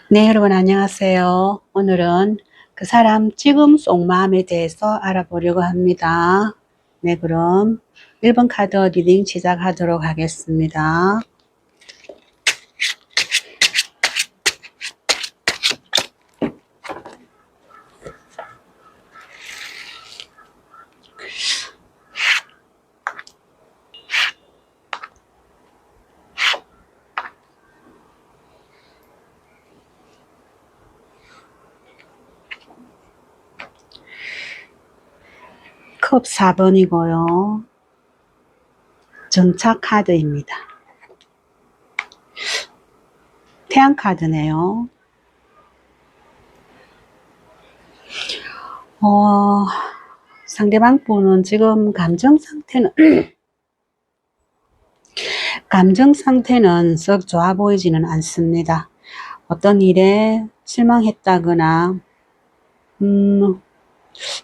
네, 여러분 안녕하세요. 오늘은 그 사람 지금 속마음에 대해서 알아보려고 합니다. 네, 그럼 1번 카드 리딩 시작하도록 하겠습니다. 컵 4번이고요. 정착 카드입니다. 태양 카드네요. 상대방 분은 지금 감정 상태는 썩 좋아 보이지는 않습니다. 어떤 일에 실망했다거나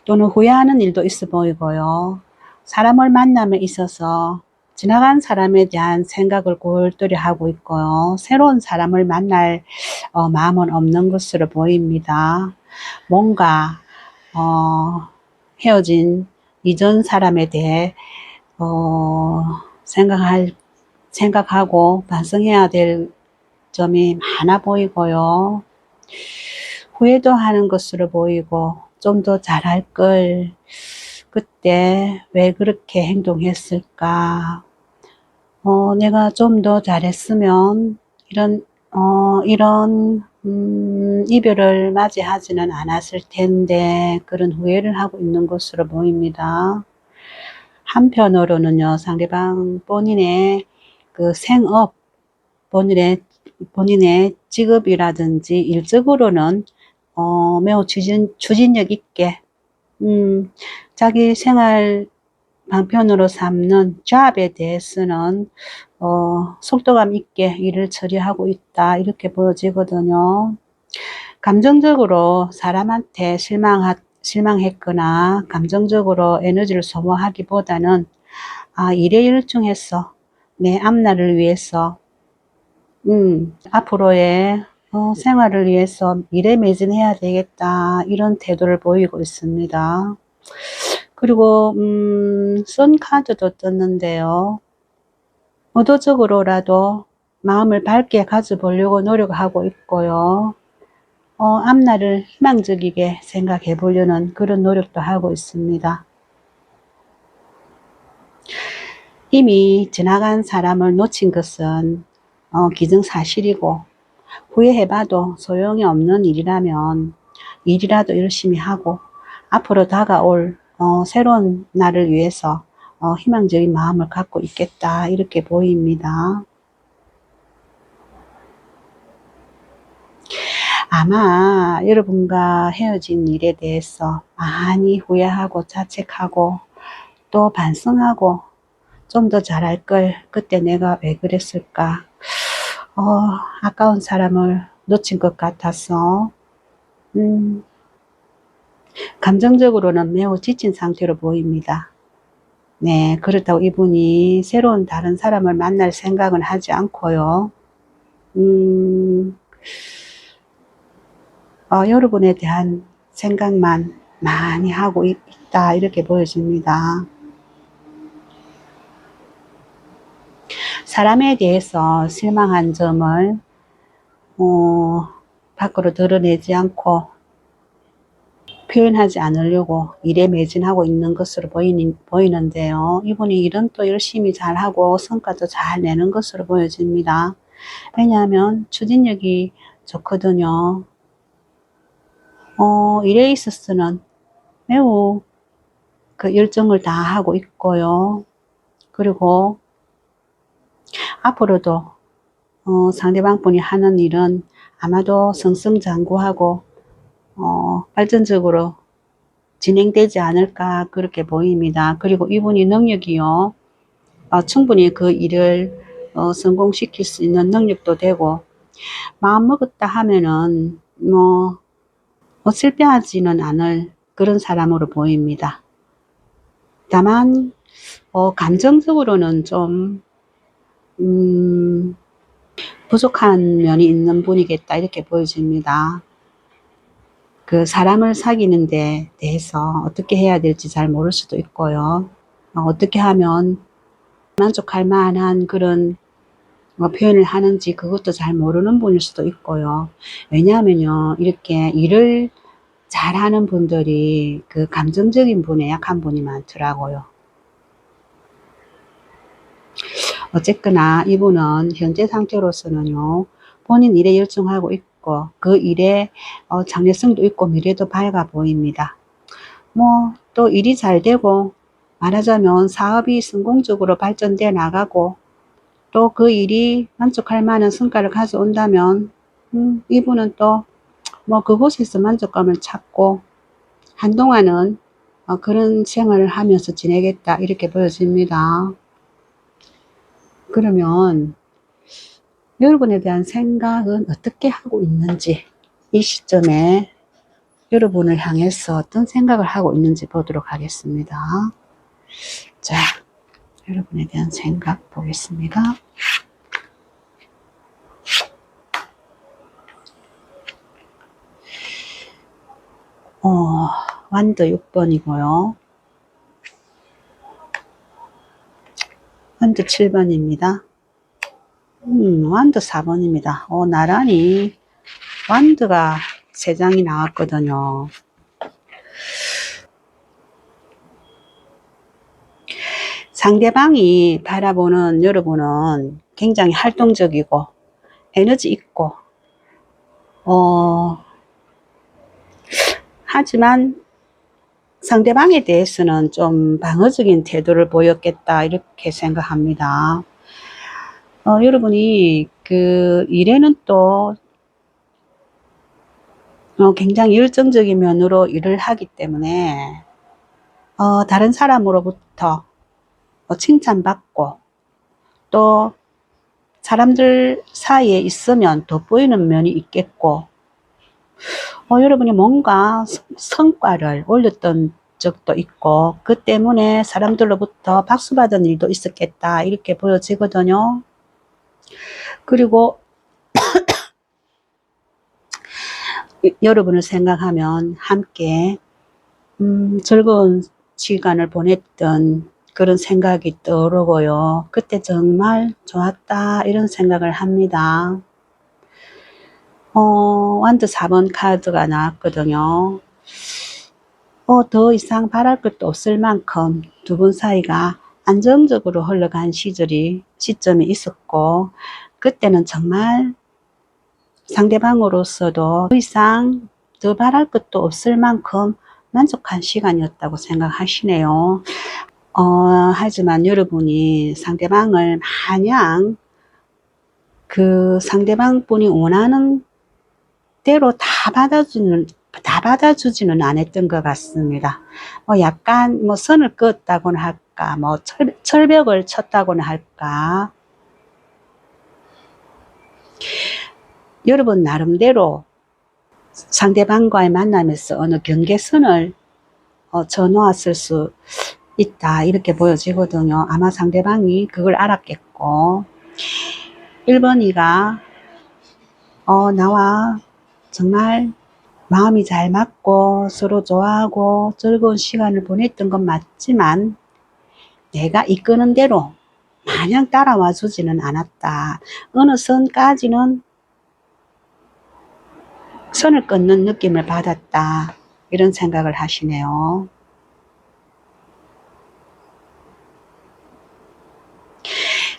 또는 후회하는 일도 있어 보이고요. 사람을 만남에 있어서 지나간 사람에 대한 생각을 골똘히 하고 있고요. 새로운 사람을 만날 마음은 없는 것으로 보입니다. 뭔가 헤어진 이전 사람에 대해 생각하고 반성해야 될 점이 많아 보이고요. 후회도 하는 것으로 보이고 좀 더 잘할 걸, 그때 왜 그렇게 행동했을까, 내가 좀 더 잘했으면 이런 이별을 맞이하지는 않았을 텐데, 그런 후회를 하고 있는 것으로 보입니다. 한편으로는요, 상대방 본인의 그 생업, 본인의 직업이라든지 일적으로는 매우 추진력 있게 자기 생활 방편으로 삼는 잡에 대해서는 속도감 있게 일을 처리하고 있다, 이렇게 보여지거든요. 감정적으로 사람한테 실망했거나 감정적으로 에너지를 소모하기보다는 일에 열중해서 내 앞날을 위해서 앞으로의 생활을 위해서 미래 매진해야 되겠다, 이런 태도를 보이고 있습니다. 그리고 선 카드도 떴는데요. 의도적으로라도 마음을 밝게 가져보려고 노력하고 있고요. 앞날을 희망적이게 생각해 보려는 그런 노력도 하고 있습니다. 이미 지나간 사람을 놓친 것은 기정사실이고, 후회해봐도 소용이 없는 일이라면 일이라도 열심히 하고 앞으로 다가올 새로운 날을 위해서 희망적인 마음을 갖고 있겠다, 이렇게 보입니다. 아마 여러분과 헤어진 일에 대해서 많이 후회하고 자책하고 또 반성하고 좀 더 잘할 걸, 그때 내가 왜 그랬을까, 아까운 사람을 놓친 것 같아서 감정적으로는 매우 지친 상태로 보입니다. 네, 그렇다고 이분이 새로운 다른 사람을 만날 생각은 하지 않고요. 여러분에 대한 생각만 많이 하고 있다, 이렇게 보여집니다. 사람에 대해서 실망한 점을 밖으로 드러내지 않고 표현하지 않으려고 일에 매진하고 있는 것으로 보이는데요. 이분이 일은 또 열심히 잘하고 성과도 잘 내는 것으로 보여집니다. 왜냐하면 추진력이 좋거든요. 일에 있어서는 매우 그 열정을 다하고 있고요. 그리고 앞으로도 상대방 분이 하는 일은 아마도 승승장구하고 발전적으로 진행되지 않을까, 그렇게 보입니다. 그리고 이분이 능력이요, 충분히 그 일을 성공시킬 수 있는 능력도 되고, 마음 먹었다 하면은 실패하지는 않을 그런 사람으로 보입니다. 다만 감정적으로는 좀 부족한 면이 있는 분이겠다 이렇게 보여집니다. 그 사람을 사귀는 데 대해서 어떻게 해야 될지 잘 모를 수도 있고요. 어떻게 하면 만족할 만한 그런 표현을 하는지 그것도 잘 모르는 분일 수도 있고요. 왜냐하면요, 이렇게 일을 잘하는 분들이 그 감정적인 분에 약한 분이 많더라고요. 어쨌거나 이분은 현재 상태로서는요, 본인 일에 열중하고 있고 그 일에 장래성도 있고 미래도 밝아 보입니다. 뭐 또 일이 잘 되고 말하자면 사업이 성공적으로 발전돼 나가고 또 그 일이 만족할 만한 성과를 가져온다면 이분은 또 뭐 그곳에서 만족감을 찾고 한동안은 그런 생활을 하면서 지내겠다 이렇게 보여집니다. 그러면 여러분에 대한 생각은 어떻게 하고 있는지 이 시점에 여러분을 향해서 어떤 생각을 하고 있는지 보도록 하겠습니다. 자, 여러분에 대한 생각 보겠습니다. 완드 6번이고요. 완드 7번입니다. 완드 4번입니다. 나란히 완드가 3장이 나왔거든요. 상대방이 바라보는 여러분은 굉장히 활동적이고 에너지 있고 하지만 상대방에 대해서는 좀 방어적인 태도를 보였겠다 이렇게 생각합니다. 여러분이 그 일에는 또 굉장히 열정적인 면으로 일을 하기 때문에 다른 사람으로부터 칭찬받고 또 사람들 사이에 있으면 돋보이는 면이 있겠고 여러분이 뭔가 성과를 올렸던 적도 있고 그 때문에 사람들로부터 박수받은 일도 있었겠다 이렇게 보여지거든요. 그리고 여러분을 생각하면 함께 즐거운 시간을 보냈던 그런 생각이 떠오르고요. 그때 정말 좋았다 이런 생각을 합니다. 완드 4번 카드가 나왔거든요. 더 이상 바랄 것도 없을 만큼 두 분 사이가 안정적으로 흘러간 시점이 있었고 그때는 정말 상대방으로서도 더 이상 더 바랄 것도 없을 만큼 만족한 시간이었다고 생각하시네요. 하지만 여러분이 상대방을 마냥 그 상대방 분이 원하는 대로 다 받아주지는 않았던 것 같습니다. 약간 선을 그었다고나 할까, 철벽을 쳤다고나 할까. 여러분 나름대로 상대방과의 만남에서 어느 경계선을 쳐놓았을 수 있다 이렇게 보여지거든요. 아마 상대방이 그걸 알았겠고 1번이가 나와 정말 마음이 잘 맞고 서로 좋아하고 즐거운 시간을 보냈던 건 맞지만 내가 이끄는 대로 마냥 따라와 주지는 않았다. 어느 선까지는 선을 끊는 느낌을 받았다. 이런 생각을 하시네요.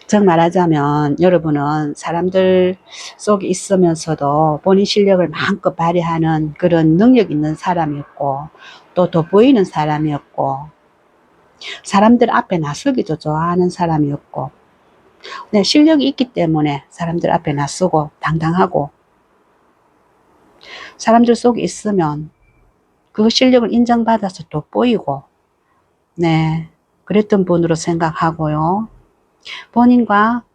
즉 말하자면 여러분은 사람들 속에 있으면서도 본인 실력을 마음껏 발휘하는 그런 능력 있는 사람이었고 또 돋보이는 사람이었고 사람들 앞에 나서기도 좋아하는 사람이었고 실력이 있기 때문에 사람들 앞에 나서고 당당하고 사람들 속에 있으면 그 실력을 인정받아서 돋보이고 그랬던 분으로 생각하고요. 본인과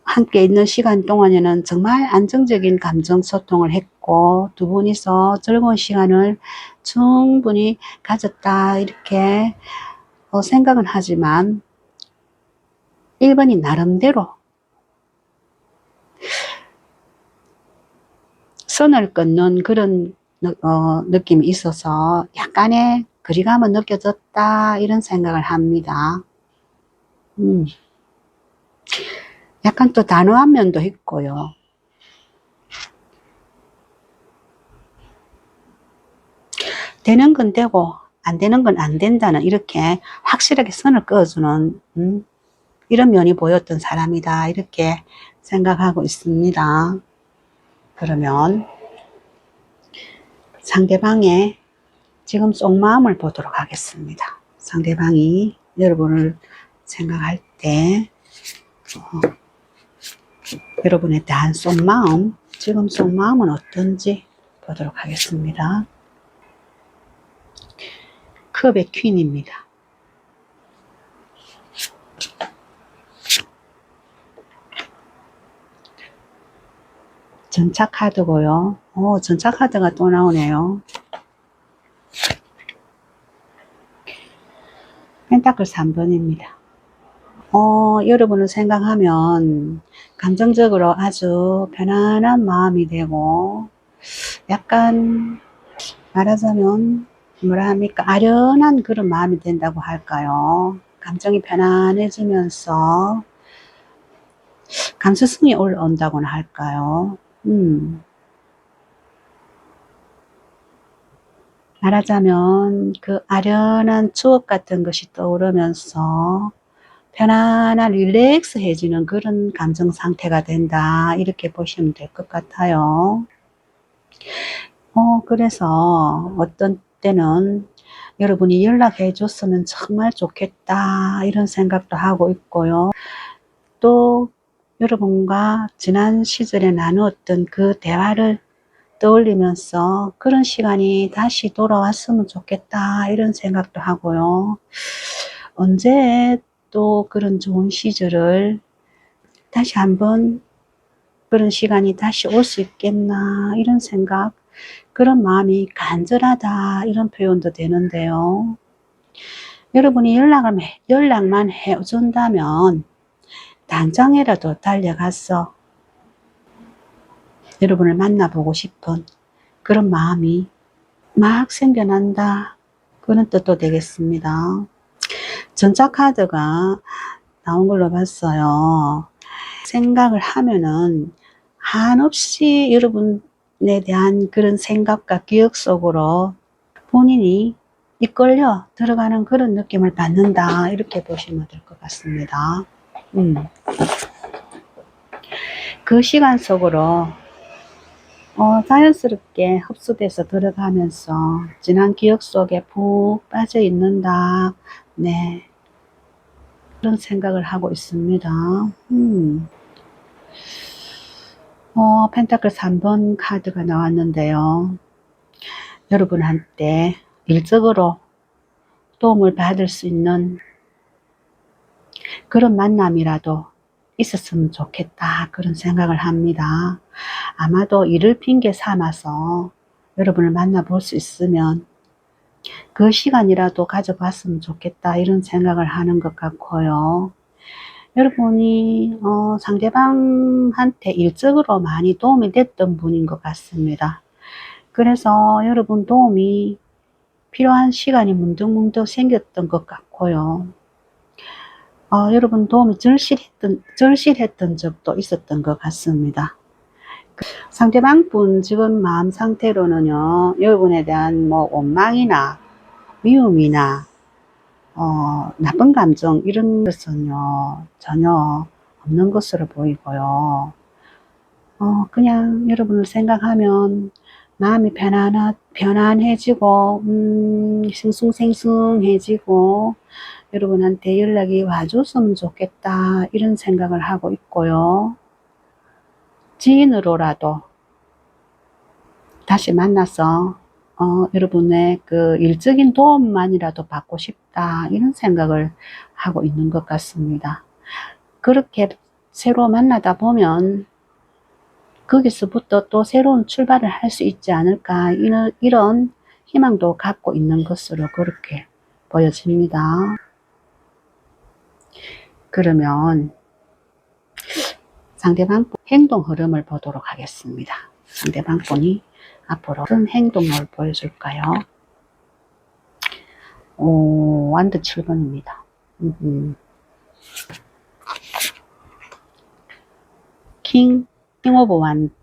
함께 있는 시간 동안에는 정말 안정적인 감정 소통을 했고 두 분이서 즐거운 시간을 충분히 가졌다 이렇게 생각은 하지만 1번이 나름대로 선을 끊는 그런 느낌이 있어서 약간의 거리감은 느껴졌다 이런 생각을 합니다. 약간 또 단호한 면도 있고요. 되는 건 되고 안 되는 건 안 된다는 이렇게 확실하게 선을 그어주는 이런 면이 보였던 사람이다 이렇게 생각하고 있습니다. 그러면 상대방의 지금 속마음을 보도록 하겠습니다. 상대방이 여러분을 생각할 때 여러분에 대한 속마음, 지금 속마음은 어떤지 보도록 하겠습니다. 컵의 퀸입니다. 전차 카드고요. 전차 카드가 또 나오네요. 펜타클 3번입니다. 여러분을 생각하면 감정적으로 아주 편안한 마음이 되고 약간 말하자면 뭐라 합니까? 아련한 그런 마음이 된다고 할까요? 감정이 편안해지면서 감수성이 올라온다고나 할까요? 말하자면 그 아련한 추억 같은 것이 떠오르면서 편안한 릴렉스해지는 그런 감정 상태가 된다 이렇게 보시면 될 것 같아요. 그래서 어떤 때는 여러분이 연락해 줬으면 정말 좋겠다 이런 생각도 하고 있고요. 또 여러분과 지난 시절에 나누었던 그 대화를 떠올리면서 그런 시간이 다시 돌아왔으면 좋겠다 이런 생각도 하고요. 언제 또 그런 좋은 시절을 다시 한번 그런 시간이 다시 올 수 있겠나 이런 생각, 그런 마음이 간절하다 이런 표현도 되는데요. 여러분이 연락만 해준다면 당장이라도 달려가서 여러분을 만나보고 싶은 그런 마음이 막 생겨난다 그런 뜻도 되겠습니다. 전자카드가 나온 걸로 봤어요. 생각을 하면은 한없이 여러분에 대한 그런 생각과 기억 속으로 본인이 이끌려 들어가는 그런 느낌을 받는다 이렇게 보시면 될 것 같습니다. 그 시간 속으로 자연스럽게 흡수돼서 들어가면서 지난 기억 속에 푹 빠져 있는다. 네. 그런 생각을 하고 있습니다. 펜타클 3번 카드가 나왔는데요. 여러분한테 일적으로 도움을 받을 수 있는 그런 만남이라도 있었으면 좋겠다 그런 생각을 합니다. 아마도 이를 핑계 삼아서 여러분을 만나볼 수 있으면 그 시간이라도 가져봤으면 좋겠다 이런 생각을 하는 것 같고요. 여러분이 상대방한테 일적으로 많이 도움이 됐던 분인 것 같습니다. 그래서 여러분 도움이 필요한 시간이 문득문득 생겼던 것 같고요. 여러분 도움이 절실했던 적도 있었던 것 같습니다. 상대방 분 지금 마음 상태로는요, 여러분에 대한 뭐 원망이나 미움이나 나쁜 감정 이런 것은요 전혀 없는 것으로 보이고요. 그냥 여러분을 생각하면 마음이 편안해지고 싱숭생숭해지고 여러분한테 연락이 와줬으면 좋겠다 이런 생각을 하고 있고요. 지인으로라도 다시 만나서 여러분의 그 일적인 도움만이라도 받고 싶다 이런 생각을 하고 있는 것 같습니다. 그렇게 새로 만나다 보면 거기서부터 또 새로운 출발을 할 수 있지 않을까 이런 희망도 갖고 있는 것으로 그렇게 보여집니다. 그러면 상대방 행동 흐름을 보도록 하겠습니다. 상대방 분이 앞으로 어떤 행동을 보여줄까요? 오, 완드 7번입니다. 킹 오브 완드.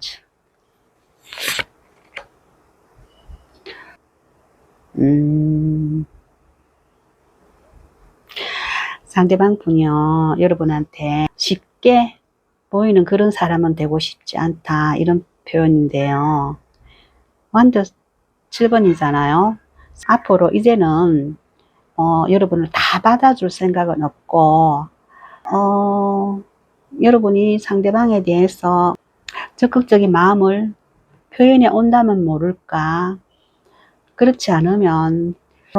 상대방 분이요, 여러분한테 쉽게 보이는 그런 사람은 되고 싶지 않다, 이런 표현인데요. 완드 7번이잖아요. 앞으로 이제는 여러분을 다 받아줄 생각은 없고, 여러분이 상대방에 대해서 적극적인 마음을 표현해 온다면 모를까, 그렇지 않으면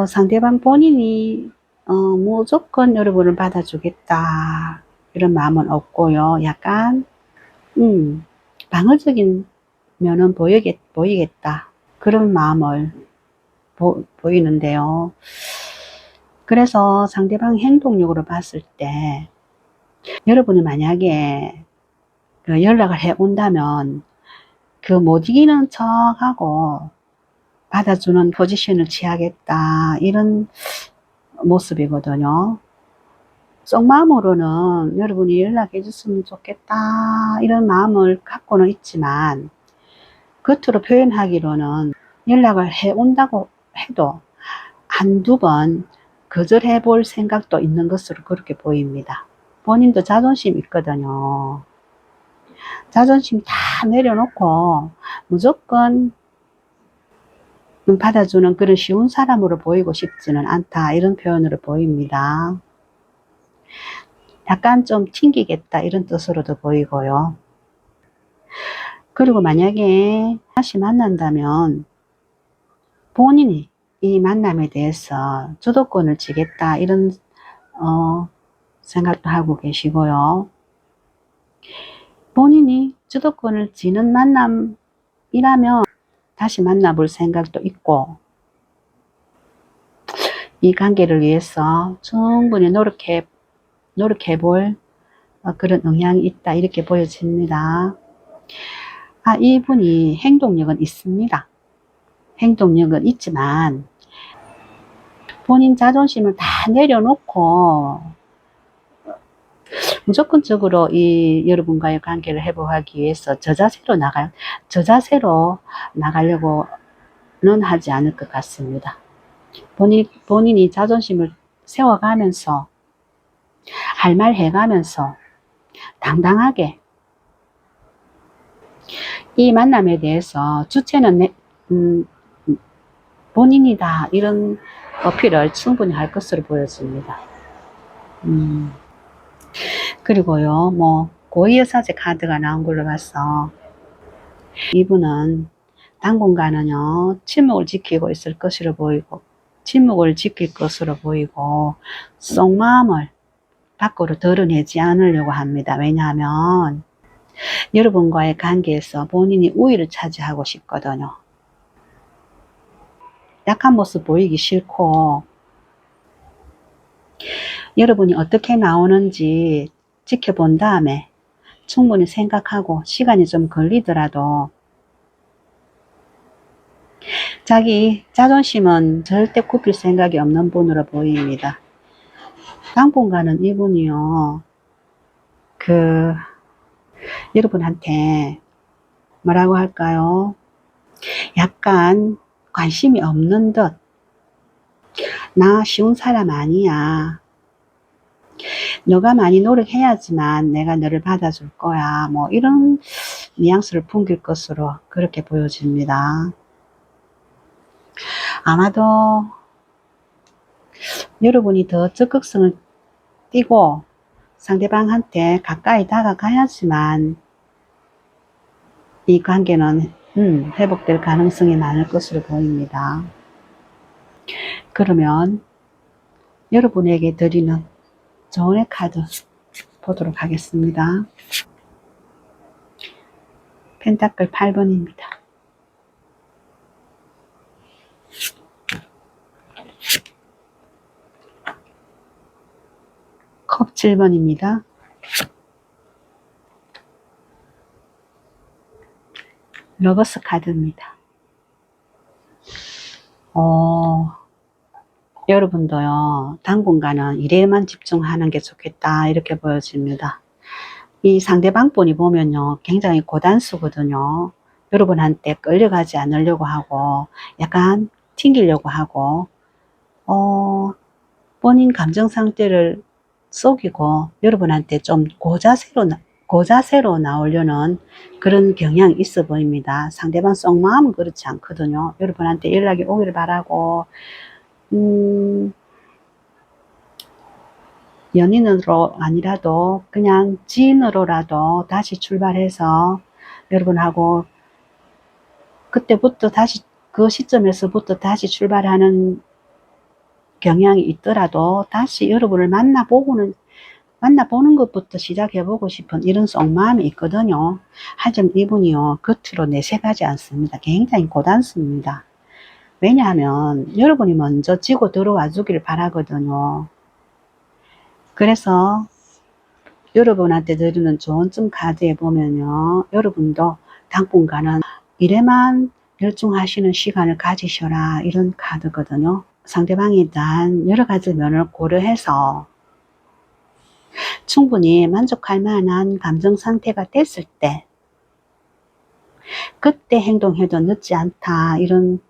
상대방 본인이 무조건 여러분을 받아주겠다, 이런 마음은 없고요. 약간 방어적인 면은 보이겠다, 그런 마음을 보이는데요. 그래서 상대방 행동력으로 봤을 때 여러분이 만약에 연락을 해 온다면 그 못 이기는 척하고 받아주는 포지션을 취하겠다, 이런 모습이거든요. 속마음으로는 여러분이 연락해 줬으면 좋겠다, 이런 마음을 갖고는 있지만 겉으로 표현하기로는 연락을 해 온다고 해도 한두 번 거절해 볼 생각도 있는 것으로 그렇게 보입니다. 본인도 자존심 있거든요. 자존심 다 내려놓고 무조건 받아주는 그런 쉬운 사람으로 보이고 싶지는 않다, 이런 표현으로 보입니다. 약간 좀 튕기겠다, 이런 뜻으로도 보이고요. 그리고 만약에 다시 만난다면 본인이 이 만남에 대해서 주도권을 쥐겠다, 이런 생각도 하고 계시고요. 본인이 주도권을 쥐는 만남이라면 다시 만나볼 생각도 있고, 이 관계를 위해서 충분히 노력해 볼 그런 영향이 있다, 이렇게 보여집니다. 이분이 행동력은 있습니다. 행동력은 있지만 본인 자존심을 다 내려놓고 무조건적으로 이 여러분과의 관계를 회복하기 위해서 저 자세로 나가려고는 하지 않을 것 같습니다. 본인이 자존심을 세워가면서 할 말 해가면서 당당하게 이 만남에 대해서 주체는 본인이다, 이런 어필을 충분히 할 것으로 보여집니다. 그리고요, 고위여사제 카드가 나온 걸로 봐서 이분은 당분간은요, 침묵을 지킬 것으로 보이고 속마음을 밖으로 드러내지 않으려고 합니다. 왜냐하면 여러분과의 관계에서 본인이 우위를 차지하고 싶거든요. 약한 모습 보이기 싫고, 여러분이 어떻게 나오는지 지켜본 다음에 충분히 생각하고 시간이 좀 걸리더라도 자기 자존심은 절대 굽힐 생각이 없는 분으로 보입니다. 당분간은 이분이요, 여러분한테 뭐라고 할까요? 약간 관심이 없는 듯, 나 쉬운 사람 아니야, 너가 많이 노력해야지만 내가 너를 받아줄 거야, 이런 뉘앙스를 풍길 것으로 그렇게 보여집니다. 아마도 여러분이 더 적극성을 띠고 상대방한테 가까이 다가가야지만 이 관계는 회복될 가능성이 많을 것으로 보입니다. 그러면 여러분에게 드리는 조언의 카드 보도록 하겠습니다. 펜타클 8번입니다. 컵 7번입니다. 러버스 카드입니다. 여러분도요, 당분간은 일에만 집중하는 게 좋겠다, 이렇게 보여집니다. 이 상대방 분이 보면요, 굉장히 고단수거든요. 여러분한테 끌려가지 않으려고 하고, 약간 튕기려고 하고, 본인 감정 상태를 속이고, 여러분한테 좀 고자세로 나오려는 그런 경향이 있어 보입니다. 상대방 속마음은 그렇지 않거든요. 여러분한테 연락이 오기를 바라고, 연인으로 아니라도 그냥 지인으로라도 다시 출발해서 여러분하고 그때부터 다시 그 시점에서부터 다시 출발하는 경향이 있더라도 다시 여러분을 만나보는 것부터 시작해보고 싶은 이런 속마음이 있거든요. 하지만 이분이요, 겉으로 내색하지 않습니다. 굉장히 고단수입니다. 왜냐하면 여러분이 먼저 지고 들어와 주기를 바라거든요. 그래서 여러분한테 드리는 좋은 카드에 보면요, 여러분도 당분간은 일에만 열중하시는 시간을 가지셔라, 이런 카드거든요. 상대방에 대한 여러 가지 면을 고려해서 충분히 만족할 만한 감정 상태가 됐을 때 그때 행동해도 늦지 않다, 이런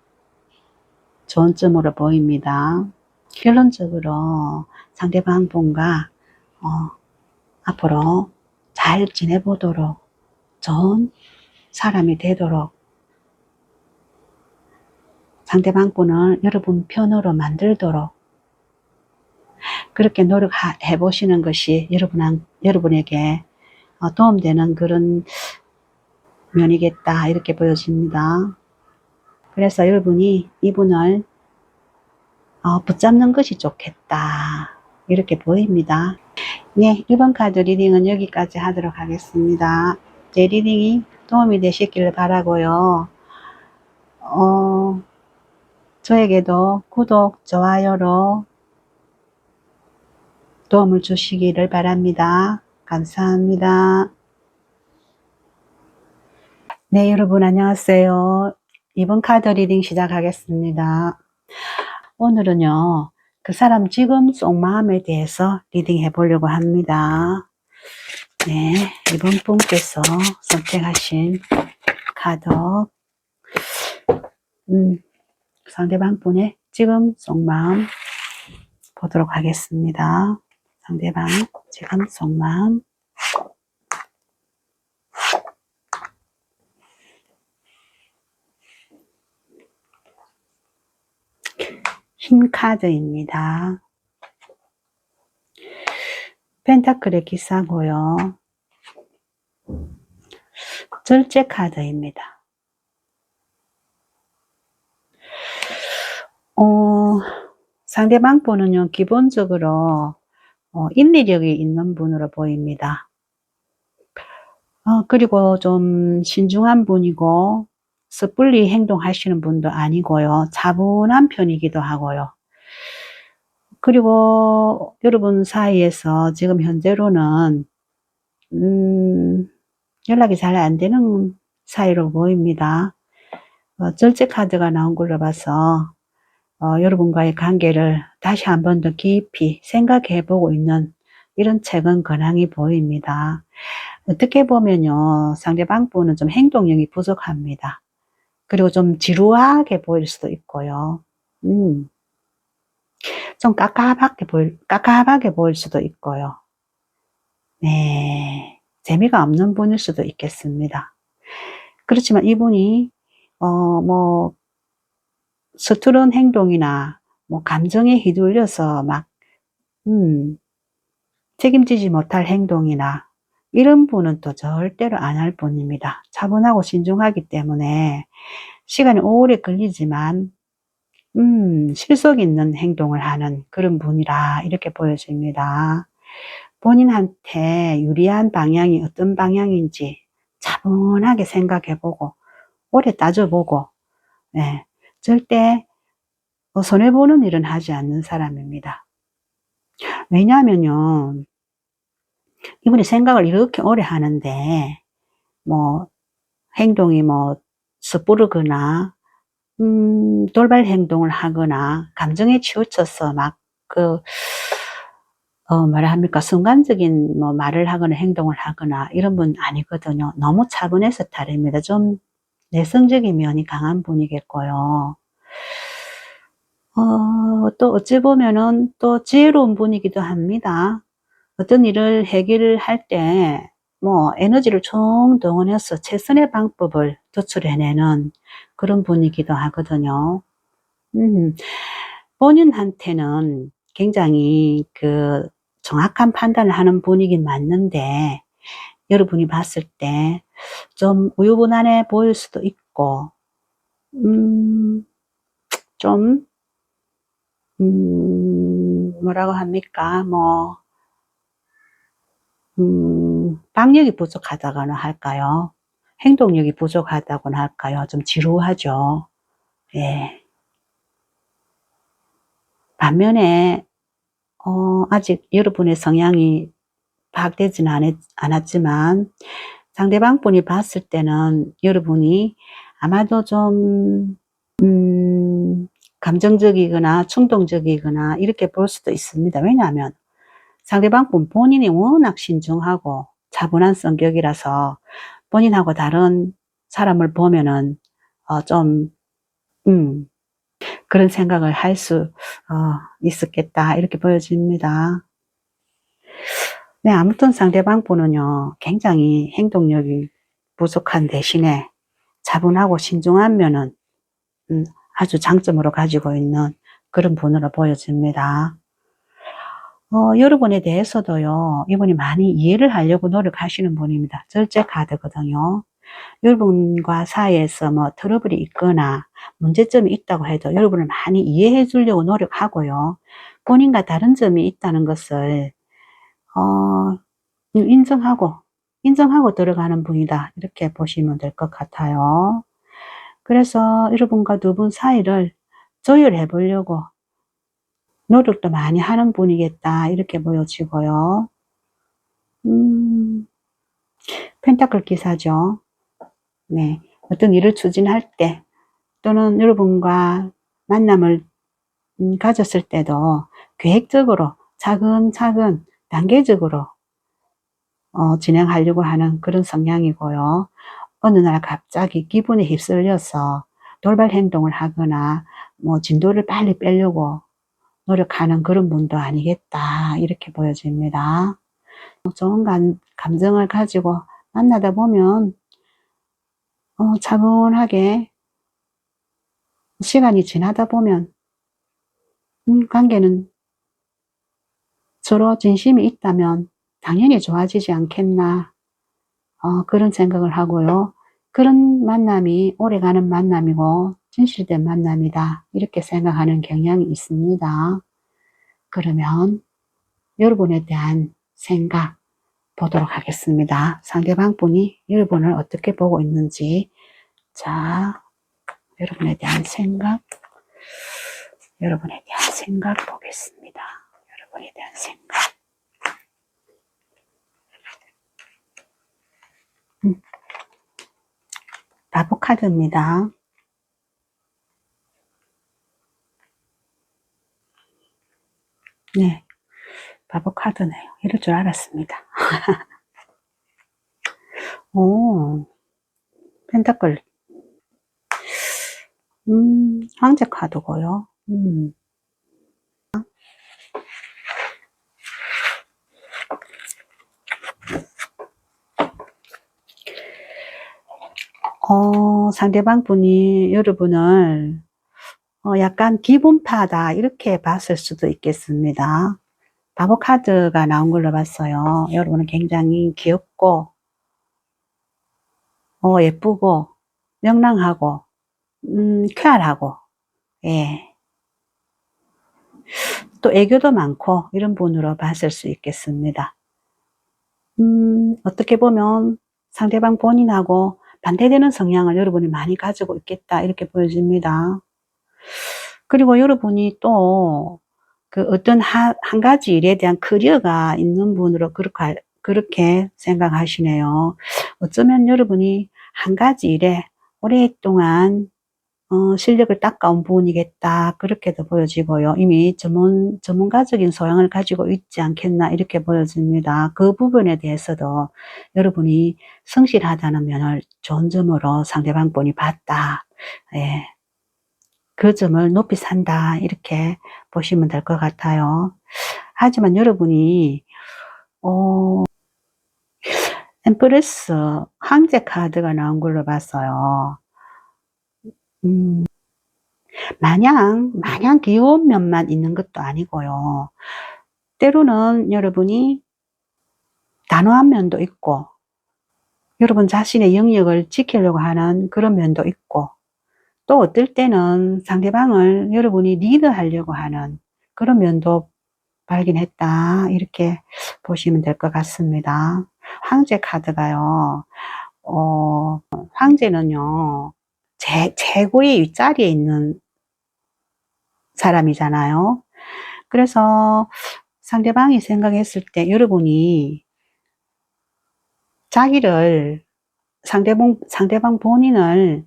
좋은 점으로 보입니다. 결론적으로 상대방 분과 앞으로 잘 지내보도록, 좋은 사람이 되도록 상대방 분을 여러분 편으로 만들도록 그렇게 노력해 보시는 것이 여러분에게 도움되는 그런 면이겠다, 이렇게 보여집니다. 그래서 여러분이 이분을 붙잡는 것이 좋겠다, 이렇게 보입니다. 네, 1번 카드 리딩은 여기까지 하도록 하겠습니다. 제 리딩이 도움이 되시길 바라고요. 저에게도 구독, 좋아요로 도움을 주시기를 바랍니다. 감사합니다. 네, 여러분 안녕하세요. 2번 카드 리딩 시작하겠습니다. 오늘은요, 그 사람 지금 속마음에 대해서 리딩 해보려고 합니다. 네, 이번 분께서 선택하신 카드, 상대방 분의 지금 속마음 보도록 하겠습니다. 상대방 지금 속마음. 흰 카드입니다. 펜타클의 기사고요. 절제 카드입니다. 상대방 분은요, 기본적으로 인내력이 있는 분으로 보입니다. 그리고 좀 신중한 분이고 섣불리 행동하시는 분도 아니고요. 차분한 편이기도 하고요. 그리고 여러분 사이에서 지금 현재로는 연락이 잘 안 되는 사이로 보입니다. 절제 카드가 나온 걸로 봐서 여러분과의 관계를 다시 한 번 더 깊이 생각해 보고 있는 이런 최근 근황이 보입니다. 어떻게 보면요, 상대방 분은 좀 행동력이 부족합니다. 그리고 좀 지루하게 보일 수도 있고요. 좀 깝깝하게 보일 수도 있고요. 네, 재미가 없는 분일 수도 있겠습니다. 그렇지만 이분이 서투른 행동이나 감정에 휘둘려서 막 책임지지 못할 행동이나 이런 분은 또 절대로 안 할 분입니다. 차분하고 신중하기 때문에 시간이 오래 걸리지만 실속 있는 행동을 하는 그런 분이라 이렇게 보여집니다. 본인한테 유리한 방향이 어떤 방향인지 차분하게 생각해보고 오래 따져보고, 네, 절대 손해보는 일은 하지 않는 사람입니다. 왜냐하면요, 이분이 생각을 이렇게 오래 하는데 행동이 섣부르거나 돌발 행동을 하거나 감정에 치우쳐서 막 뭐라 합니까? 순간적인 뭐 말을 하거나 행동을 하거나 이런 분 아니거든요. 너무 차분해서 다릅니다. 좀 내성적인 면이 강한 분이겠고요. 또 어찌 보면은 또 지혜로운 분이기도 합니다. 어떤 일을 해결을 할 때 뭐 에너지를 총동원해서 최선의 방법을 도출해내는 그런 분이기도 하거든요. 음, 본인한테는 굉장히 정확한 판단을 하는 분이긴 맞는데, 여러분이 봤을 때 좀 우유부단해 보일 수도 있고, 좀, 뭐라고 합니까? 방력이 부족하다거나 할까요? 행동력이 부족하다고나 할까요? 좀 지루하죠. 예. 반면에, 아직 여러분의 성향이 파악되지는 않았지만, 상대방 분이 봤을 때는 여러분이 아마도 좀, 감정적이거나 충동적이거나 이렇게 볼 수도 있습니다. 왜냐하면 상대방 분 본인이 워낙 신중하고 차분한 성격이라서 본인하고 다른 사람을 보면은, 좀, 음, 그런 생각을 할 수, 있었겠다. 이렇게 보여집니다. 네, 아무튼 상대방 분은요, 굉장히 행동력이 부족한 대신에 차분하고 신중한 면은 아주 장점으로 가지고 있는 그런 분으로 보여집니다. 여러분에 대해서도요, 이분이 많이 이해를 하려고 노력하시는 분입니다. 절제 카드거든요. 여러분과 사이에서 뭐 트러블이 있거나 문제점이 있다고 해도 여러분을 많이 이해해 주려고 노력하고요. 본인과 다른 점이 있다는 것을, 인정하고 들어가는 분이다. 이렇게 보시면 될 것 같아요. 그래서 여러분과 두 분 사이를 조율해 보려고 노력도 많이 하는 분이겠다. 이렇게 보여지고요. 펜타클 기사죠. 네. 어떤 일을 추진할 때 또는 여러분과 만남을 가졌을 때도 계획적으로 차근차근 단계적으로 진행하려고 하는 그런 성향이고요. 어느 날 갑자기 기분에 휩쓸려서 돌발 행동을 하거나 뭐 진도를 빨리 빼려고 노력하는 그런 분도 아니겠다. 이렇게 보여집니다. 좋은 감정을 가지고 만나다 보면 차분하게 시간이 지나다 보면 관계는 서로 진심이 있다면 당연히 좋아지지 않겠나, 그런 생각을 하고요. 그런 만남이 오래가는 만남이고 진실된 만남이다. 이렇게 생각하는 경향이 있습니다. 그러면 여러분에 대한 생각 보도록 하겠습니다. 상대방 분이 여러분을 어떻게 보고 있는지. 자, 여러분에 대한 생각 보겠습니다. 여러분에 대한 생각. 바보 카드입니다. 네, 바보 카드네요. 이럴 줄 알았습니다. 오, 펜타클. 황제 카드고요. 상대방 분이 여러분을 약간 기분파다 이렇게 봤을 수도 있겠습니다. 바보 카드가 나온 걸로 봤어요. 여러분은 굉장히 귀엽고 예쁘고 명랑하고 쾌활하고, 예, 또 애교도 많고 이런 분으로 봤을 수 있겠습니다. 어떻게 보면 상대방 본인하고 반대되는 성향을 여러분이 많이 가지고 있겠다 이렇게 보여집니다. 그리고 여러분이 또 어떤 한 가지 일에 대한 커리어가 있는 분으로 그렇게 생각하시네요. 어쩌면 여러분이 한 가지 일에 오랫동안 실력을 닦아온 부분이겠다. 그렇게도 보여지고요. 이미 전문가적인 소양을 가지고 있지 않겠나 이렇게 보여집니다. 그 부분에 대해서도 여러분이 성실하다는 면을 좋은 점으로 상대방 분이 봤다. 예, 그 점을 높이 산다. 이렇게 보시면 될 것 같아요. 하지만 여러분이 엠프레스 황제 카드가 나온 걸로 봤어요. 마냥 귀여운 면만 있는 것도 아니고요. 때로는 여러분이 단호한 면도 있고, 여러분 자신의 영역을 지키려고 하는 그런 면도 있고, 또 어떨 때는 상대방을 여러분이 리드하려고 하는 그런 면도 발견했다. 이렇게 보시면 될 것 같습니다. 황제 카드가요, 황제는요, 최고의 윗자리에 있는 사람이잖아요. 그래서 상대방이 생각했을 때 여러분이 자기를 상대방 본인을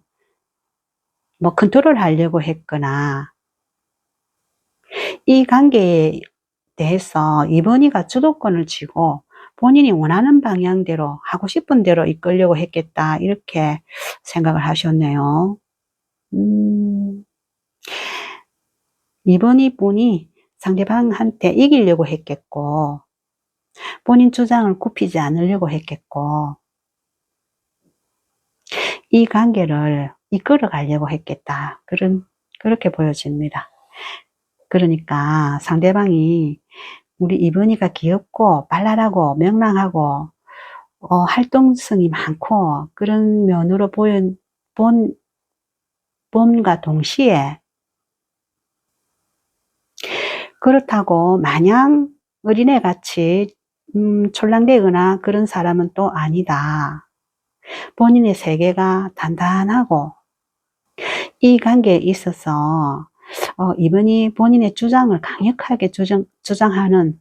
뭐 컨트롤 하려고 했거나 이 관계에 대해서 이번이가 주도권을 쥐고 본인이 원하는 방향대로 하고 싶은 대로 이끌려고 했겠다 이렇게 생각을 하셨네요. 이번이 분이 상대방한테 이기려고 했겠고 본인 주장을 굽히지 않으려고 했겠고 이 관계를 이끌어 가려고 했겠다. 그렇게 보여집니다. 그러니까 상대방이 우리 이번이가 귀엽고 발랄하고 명랑하고 활동성이 많고 그런 면으로 본과 동시에 그렇다고 마냥 어린애같이 촐랑대거나 그런 사람은 또 아니다. 본인의 세계가 단단하고 이 관계에 있어서 이번이 본인의 주장을 강력하게 주장하는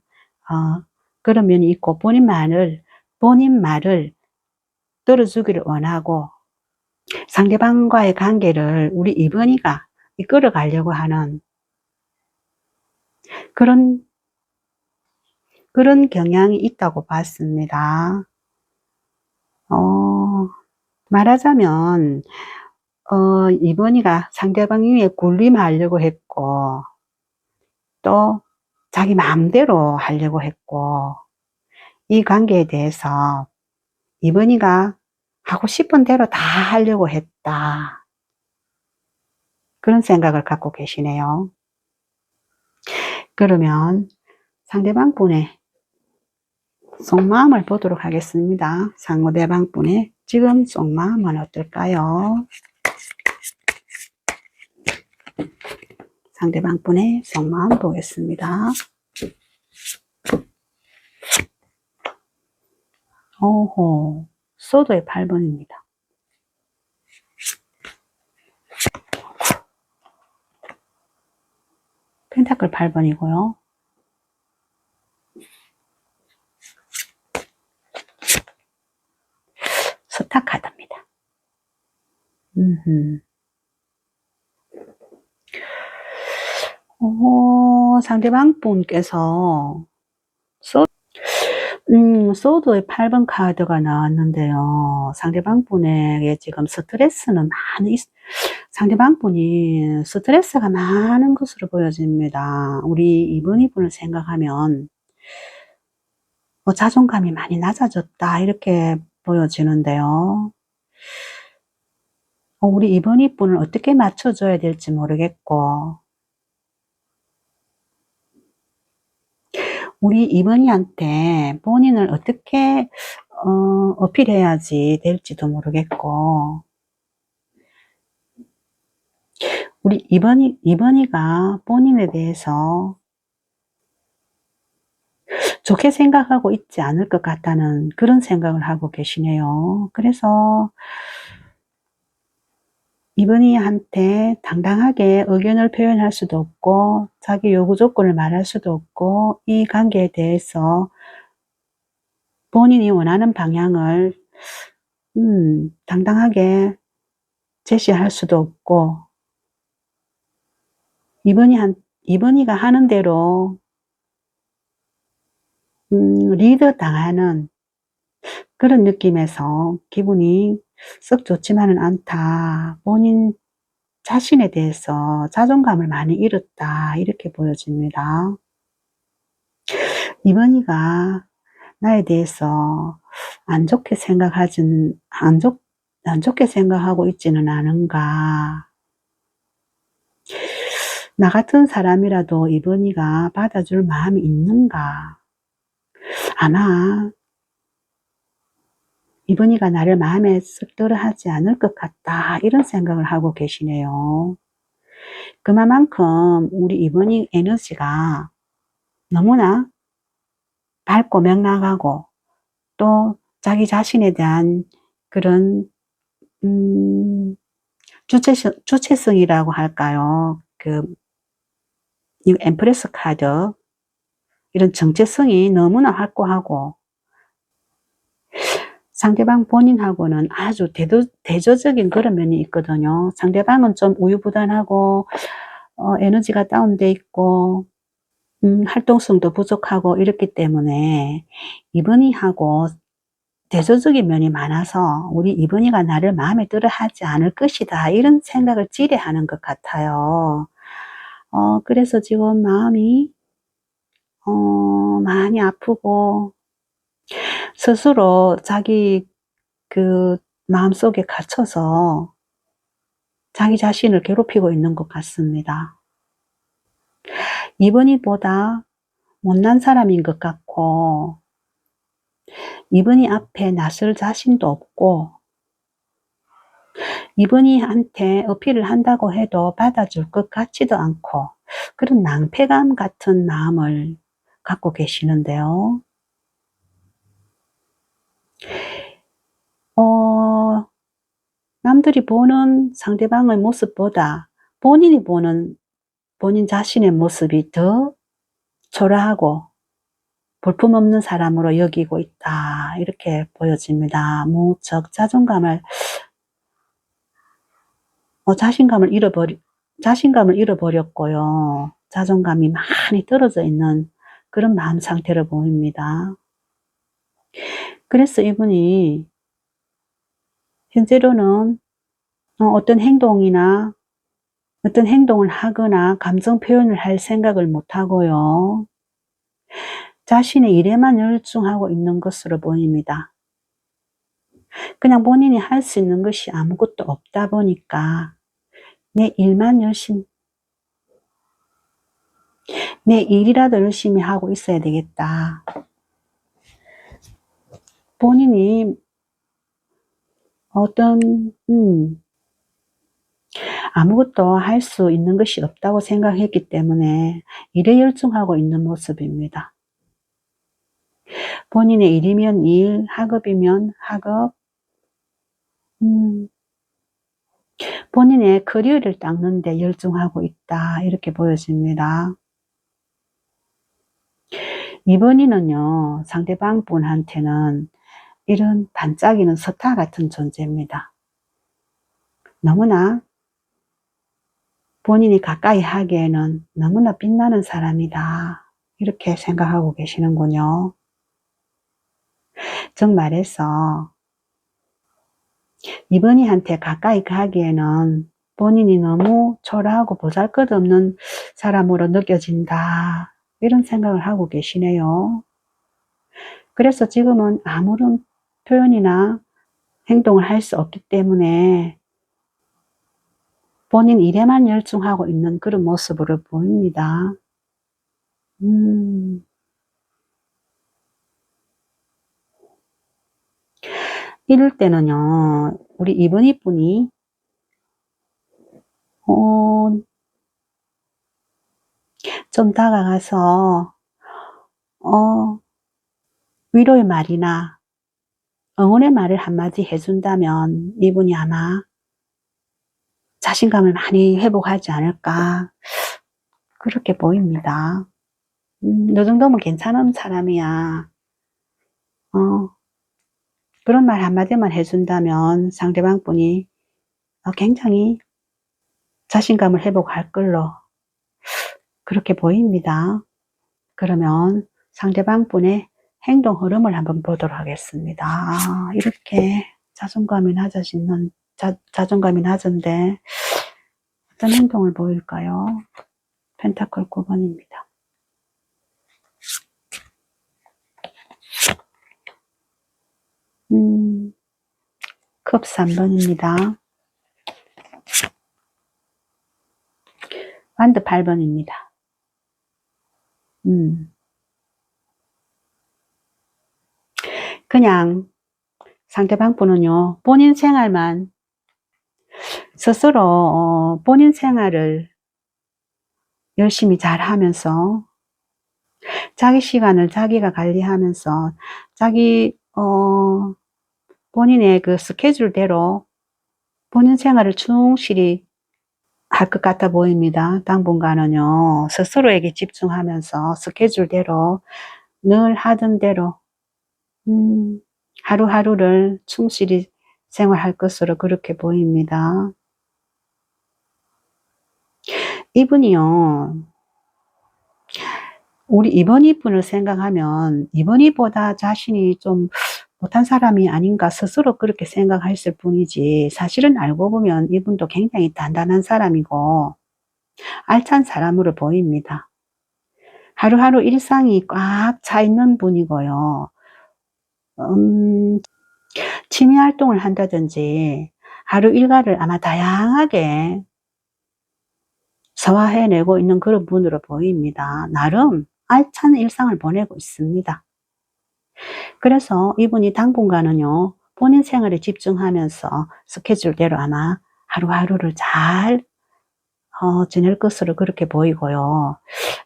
그런 면이 있고 본인 말을 들어주기를 원하고 상대방과의 관계를 우리 이번이가 이끌어 가려고 하는 그런 경향이 있다고 봤습니다. 말하자면 이번이가 상대방 위에 군림하려고 했고 또 자기 마음대로 하려고 했고 이 관계에 대해서 이번이가 하고 싶은 대로 다 하려고 했다. 그런 생각을 갖고 계시네요. 그러면 상대방 분의 속마음을 보도록 하겠습니다. 상대방 분의 지금 속마음은 어떨까요? 상대방 분의 속마음 보겠습니다. 오호, 소드의 8번입니다. 펜타클 8번이고요. 스타 카드입니다. 상대방 분께서 소드의 8번 카드가 나왔는데요. 상대방 분에게 지금 상대방 분이 스트레스가 많은 것으로 보여집니다. 우리 이번이 분을 생각하면 자존감이 많이 낮아졌다 이렇게 보여지는데요. 우리 이번이 분을 어떻게 맞춰줘야 될지 모르겠고 우리 이번이한테 본인을 어떻게 어필해야지 될지도 모르겠고 우리 이번이가 본인에 대해서 좋게 생각하고 있지 않을 것 같다는 그런 생각을 하고 계시네요. 그래서 이번이한테 당당하게 의견을 표현할 수도 없고 자기 요구 조건을 말할 수도 없고 이 관계에 대해서 본인이 원하는 방향을 당당하게 제시할 수도 없고, 이번이가 하는 대로 리드 당하는 그런 느낌에서 기분이 썩 좋지만은 않다. 본인 자신에 대해서 자존감을 많이 잃었다. 이렇게 보여집니다. 이번이가 나에 대해서 안 좋게 생각하고 있지는 않은가. 나 같은 사람이라도 이번이가 받아줄 마음이 있는가. 아마 이번이가 나를 마음에 쓱 들어 하지 않을 것 같다. 이런 생각을 하고 계시네요. 그만큼 우리 이번이 에너지가 너무나 밝고 명랑하고 또 자기 자신에 대한 그런 주체성이라고 할까요? 이 엠프레스 카드 이런 정체성이 너무나 확고하고 상대방 본인하고는 아주 대조적인 그런 면이 있거든요. 상대방은 좀 우유부단하고 에너지가 다운돼 있고 활동성도 부족하고 이렇기 때문에 이번이하고 대조적인 면이 많아서 우리 이번이가 나를 마음에 들어 하지 않을 것이다. 이런 생각을 지레하는 것 같아요. 그래서 지금 마음이 많이 아프고 스스로 자기 그 마음속에 갇혀서 자기 자신을 괴롭히고 있는 것 같습니다. 이번이보다 못난 사람인 것 같고 이번이 앞에 나설 자신도 없고 이번이한테 어필을 한다고 해도 받아줄 것 같지도 않고 그런 낭패감 같은 마음을 갖고 계시는데요. 남들이 보는 상대방의 모습보다 본인이 보는 본인 자신의 모습이 더 초라하고 볼품없는 사람으로 여기고 있다. 이렇게 보여집니다. 무척 자신감을 잃어버렸고요. 자존감이 많이 떨어져 있는 그런 마음 상태로 보입니다. 그래서 이분이 현재로는 어떤 행동을 하거나 감정 표현을 할 생각을 못하고요. 자신의 일에만 열중하고 있는 것으로 보입니다. 그냥 본인이 할 수 있는 것이 아무것도 없다 보니까 내 일이라도 열심히 하고 있어야 되겠다. 본인이 아무것도 할 수 있는 것이 없다고 생각했기 때문에 일에 열중하고 있는 모습입니다. 본인의 일이면 일, 학업이면 학업, 본인의 커리어를 닦는 데 열중하고 있다. 이렇게 보여집니다. 이번이는요, 상대방 분한테는 이런 반짝이는 스타 같은 존재입니다. 너무나 본인이 가까이 하기에는 너무나 빛나는 사람이다. 이렇게 생각하고 계시는군요. 즉 말해서 이번이한테 가까이 가기에는 본인이 너무 초라하고 보잘것없는 사람으로 느껴진다. 이런 생각을 하고 계시네요. 그래서 지금은 아무런 표현이나 행동을 할 수 없기 때문에 본인 일에만 열중하고 있는 그런 모습으로 보입니다. 이럴 때는요, 우리 이번이 분이 좀 다가가서 위로의 말이나 응원의 말을 한마디 해준다면 이분이 아마 자신감을 많이 회복하지 않을까 그렇게 보입니다. 너 정도면 괜찮은 사람이야. 그런 말 한마디만 해준다면 상대방 분이 굉장히 자신감을 회복할 걸로 그렇게 보입니다. 그러면 상대방 분의 행동 흐름을 한번 보도록 하겠습니다. 이렇게 자존감이 자존감이 낮은데 어떤 행동을 보일까요? 펜타클 9번입니다. 컵 3번입니다. 완드 8번입니다. 그냥 상대방 분은요, 본인 생활만 스스로 본인 생활을 열심히 잘 하면서 자기 시간을 자기가 관리하면서 자기 본인의 그 스케줄대로 본인 생활을 충실히 할 것 같아 보입니다. 당분간은요, 스스로에게 집중하면서 스케줄대로 늘 하던 대로 하루하루를 충실히 생활할 것으로 그렇게 보입니다. 이분이요, 우리 이번이 분을 생각하면 이번이보다 자신이 좀 못한 사람이 아닌가 스스로 그렇게 생각했을 뿐이지, 사실은 알고 보면 이분도 굉장히 단단한 사람이고 알찬 사람으로 보입니다. 하루하루 일상이 꽉 차 있는 분이고요. 취미 활동을 한다든지 하루 일과를 아마 다양하게 소화해내고 있는 그런 분으로 보입니다. 나름 알찬 일상을 보내고 있습니다. 그래서 이분이 당분간은요, 본인 생활에 집중하면서 스케줄대로 아마 하루하루를 잘 지낼 것으로 그렇게 보이고요.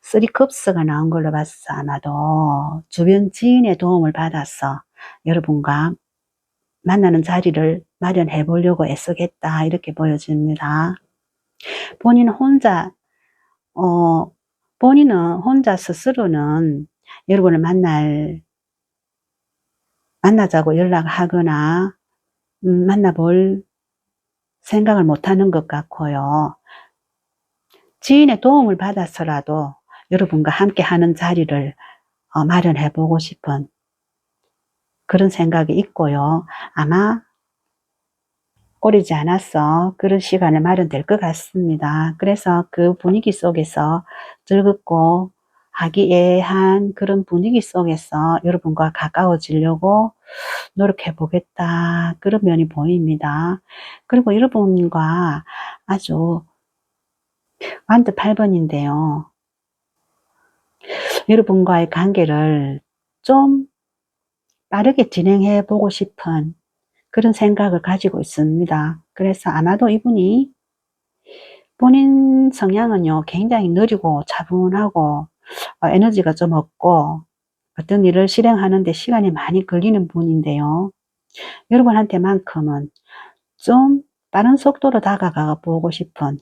3컵스가 나온 걸로 봐서 아마도 주변 지인의 도움을 받아서 여러분과 만나는 자리를 마련해 보려고 애쓰겠다, 이렇게 보여집니다. 본인은 혼자 스스로는 여러분을 만나자고 연락하거나, 만나볼 생각을 못하는 것 같고요. 지인의 도움을 받아서라도 여러분과 함께 하는 자리를 마련해 보고 싶은 그런 생각이 있고요. 아마 오래지 않아서 그런 시간이 마련될 것 같습니다. 그래서 그 분위기 속에서 즐겁고 화기애애한 그런 분위기 속에서 여러분과 가까워지려고 노력해 보겠다, 그런 면이 보입니다. 그리고 여러분과 아주 완드 8번인데요. 여러분과의 관계를 좀 빠르게 진행해 보고 싶은 그런 생각을 가지고 있습니다. 그래서 아마도 이분이 본인 성향은요, 굉장히 느리고 차분하고 에너지가 좀 없고 어떤 일을 실행하는데 시간이 많이 걸리는 분인데요. 여러분한테만큼은 좀 빠른 속도로 다가가 보고 싶은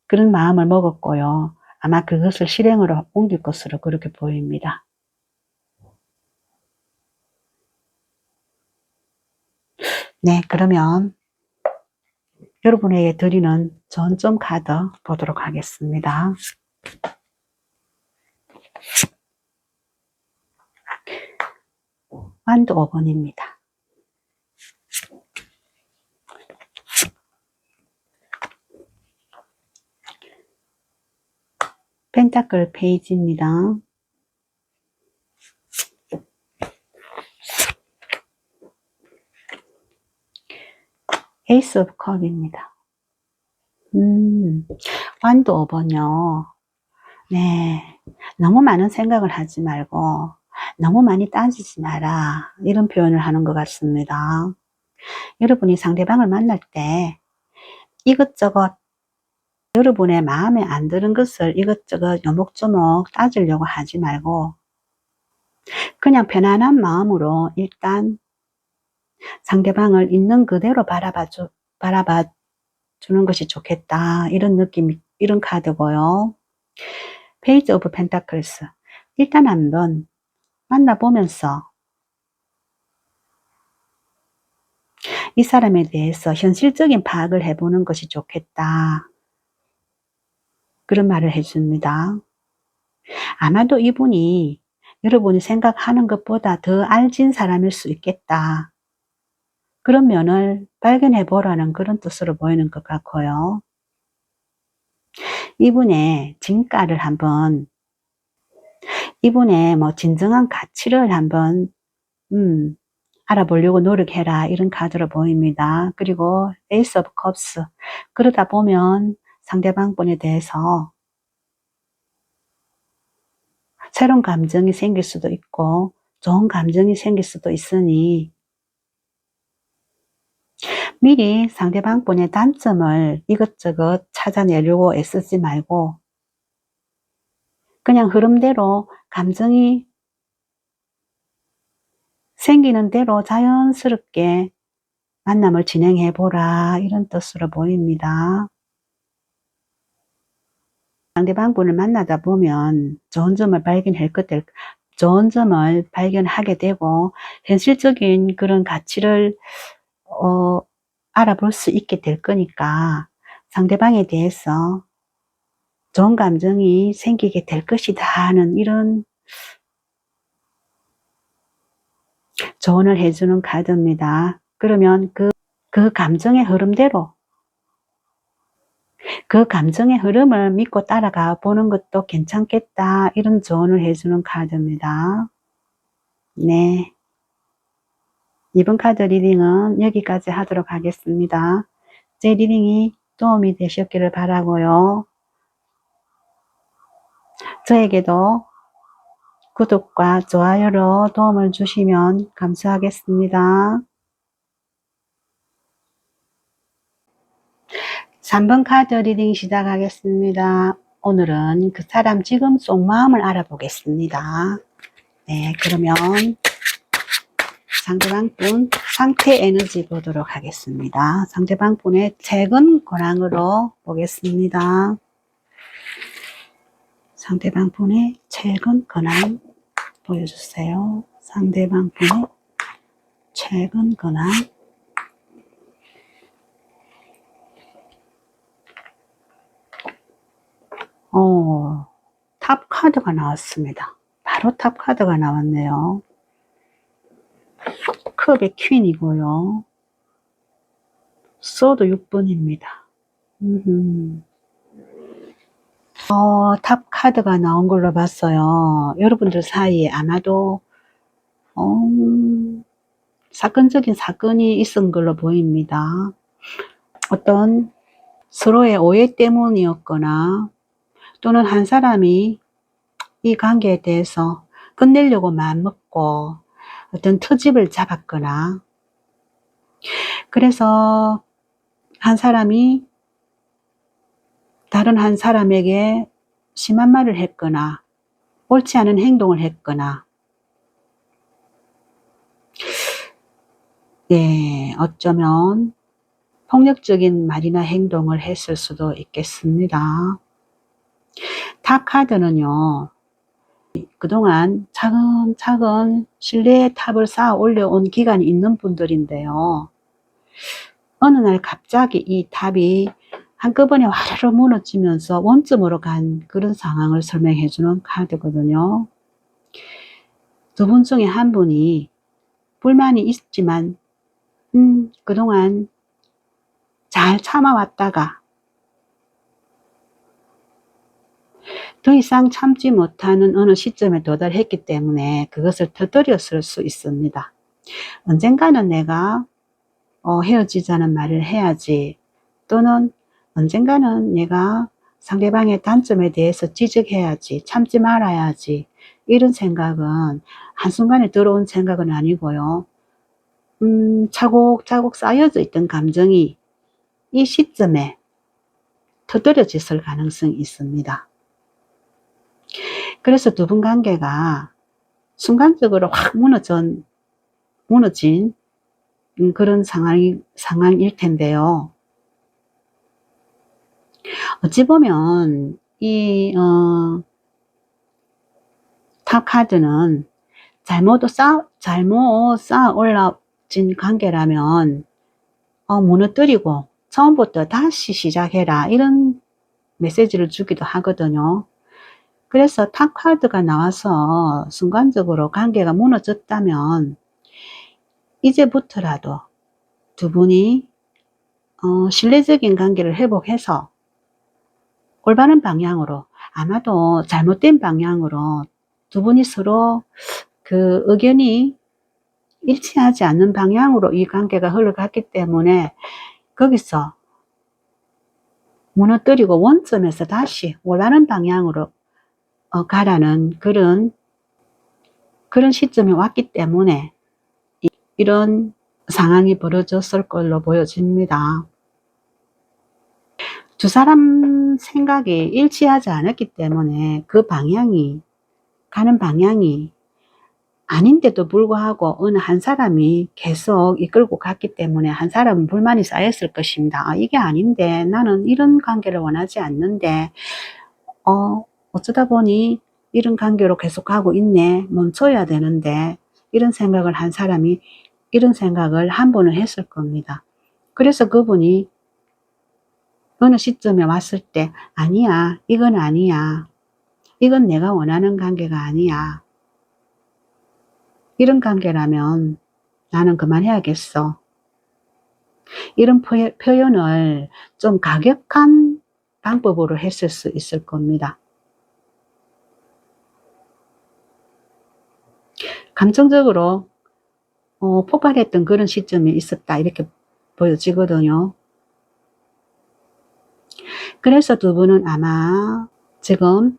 그런 마음을 먹었고요. 아마 그것을 실행으로 옮길 것으로 그렇게 보입니다. 네, 그러면 여러분에게 드리는 전점 카드 보도록 하겠습니다. 완드 5번입니다. 펜타클 페이지입니다. 에이스 오브 컵입니다. 완드 5번요. 네, 너무 많은 생각을 하지 말고 너무 많이 따지지 마라, 이런 표현을 하는 것 같습니다. 여러분이 상대방을 만날 때 이것저것 여러분의 마음에 안 드는 것을 이것저것 요목조목 따지려고 하지 말고 그냥 편안한 마음으로 일단 상대방을 있는 그대로 바라봐 주는 것이 좋겠다, 이런 느낌, 이런 카드고요. 페이지 오브 펜타클스. 일단 한번 만나보면서 이 사람에 대해서 현실적인 파악을 해보는 것이 좋겠다. 그런 말을 해줍니다. 아마도 이분이 여러분이 생각하는 것보다 더 알진 사람일 수 있겠다. 그런 면을 발견해 보라는 그런 뜻으로 보이는 것 같고요. 이분의 진가를 한번, 이분의 진정한 가치를 한번 알아보려고 노력해라, 이런 카드로 보입니다. 그리고 에이스 오브 컵스, 그러다 보면 상대방 분에 대해서 새로운 감정이 생길 수도 있고 좋은 감정이 생길 수도 있으니 미리 상대방 분의 단점을 이것저것 찾아내려고 애쓰지 말고 그냥 흐름대로 감정이 생기는 대로 자연스럽게 만남을 진행해 보라, 이런 뜻으로 보입니다. 상대방 분을 만나다 보면 좋은 점을 발견하게 되고 현실적인 그런 가치를 알아볼 수 있게 될 거니까 상대방에 대해서 좋은 감정이 생기게 될 것이다 하는 이런 조언을 해주는 카드입니다. 그러면 그 감정의 흐름대로, 그 감정의 흐름을 믿고 따라가 보는 것도 괜찮겠다, 이런 조언을 해주는 카드입니다. 네. 이번 카드 리딩은 여기까지 하도록 하겠습니다. 제 리딩이 도움이 되셨기를 바라고요. 저에게도 구독과 좋아요로 도움을 주시면 감사하겠습니다. 3번 카드 리딩 시작하겠습니다. 오늘은 그 사람 지금 속마음을 알아보겠습니다. 네, 그러면 상대방 분 상태 에너지 보도록 하겠습니다. 상대방 분의 최근 근황으로 보겠습니다. 상대방 분의 최근 근황 보여주세요. 상대방 분의 최근 근황. 탑 카드가 나왔습니다. 바로 탑 카드가 나왔네요. 컵의 퀸이고요. 소드 6번입니다. 탑 카드가 나온 걸로 봤어요. 여러분들 사이에 아마도 사건적인 사건이 있은 걸로 보입니다. 어떤 서로의 오해 때문이었거나 또는 한 사람이 이 관계에 대해서 끝내려고 마음먹고 어떤 트집을 잡았거나, 그래서 한 사람이 다른 한 사람에게 심한 말을 했거나 옳지 않은 행동을 했거나, 네, 어쩌면 폭력적인 말이나 행동을 했을 수도 있겠습니다. 탑 카드는요, 그동안 차근차근 신뢰의 탑을 쌓아 올려온 기간이 있는 분들인데요. 어느 날 갑자기 이 탑이 한꺼번에 와르르 무너지면서 원점으로 간 그런 상황을 설명해 주는 카드거든요. 두 분 중에 한 분이 불만이 있지만 그동안 잘 참아왔다가 더 이상 참지 못하는 어느 시점에 도달했기 때문에 그것을 터뜨렸을 수 있습니다. 언젠가는 내가 헤어지자는 말을 해야지, 또는 언젠가는 내가 상대방의 단점에 대해서 지적해야지, 참지 말아야지, 이런 생각은 한순간에 들어온 생각은 아니고요. 차곡차곡 쌓여져 있던 감정이 이 시점에 터뜨려졌을 가능성이 있습니다. 그래서 두 분 관계가 순간적으로 확 무너진 그런 상황일 텐데요. 어찌 보면 이 탑 카드는 잘못 쌓아 올라진 관계라면 무너뜨리고 처음부터 다시 시작해라 이런 메시지를 주기도 하거든요. 그래서 탑 카드가 나와서 순간적으로 관계가 무너졌다면 이제부터라도 두 분이 신뢰적인 관계를 회복해서 올바른 방향으로, 아마도 잘못된 방향으로 두 분이 서로 그 의견이 일치하지 않는 방향으로 이 관계가 흘러갔기 때문에 거기서 무너뜨리고 원점에서 다시 올바른 방향으로 가라는 그런 시점이 왔기 때문에 이런 상황이 벌어졌을 걸로 보여집니다. 두 사람 생각이 일치하지 않았기 때문에 그 방향이, 가는 방향이 아닌데도 불구하고 어느 한 사람이 계속 이끌고 갔기 때문에 한 사람은 불만이 쌓였을 것입니다. 이게 아닌데, 나는 이런 관계를 원하지 않는데 어쩌다 보니 이런 관계로 계속 가고 있네, 멈춰야 되는데, 이런 생각을 한 사람이 이런 생각을 한 번은 했을 겁니다. 그래서 그분이 어느 시점에 왔을 때 아니야, 이건 아니야, 이건 내가 원하는 관계가 아니야, 이런 관계라면 나는 그만해야겠어, 이런 표현을 좀 가격한 방법으로 했을 수 있을 겁니다. 감정적으로 폭발했던 그런 시점이 있었다 이렇게 보여지거든요. 그래서 두 분은 아마 지금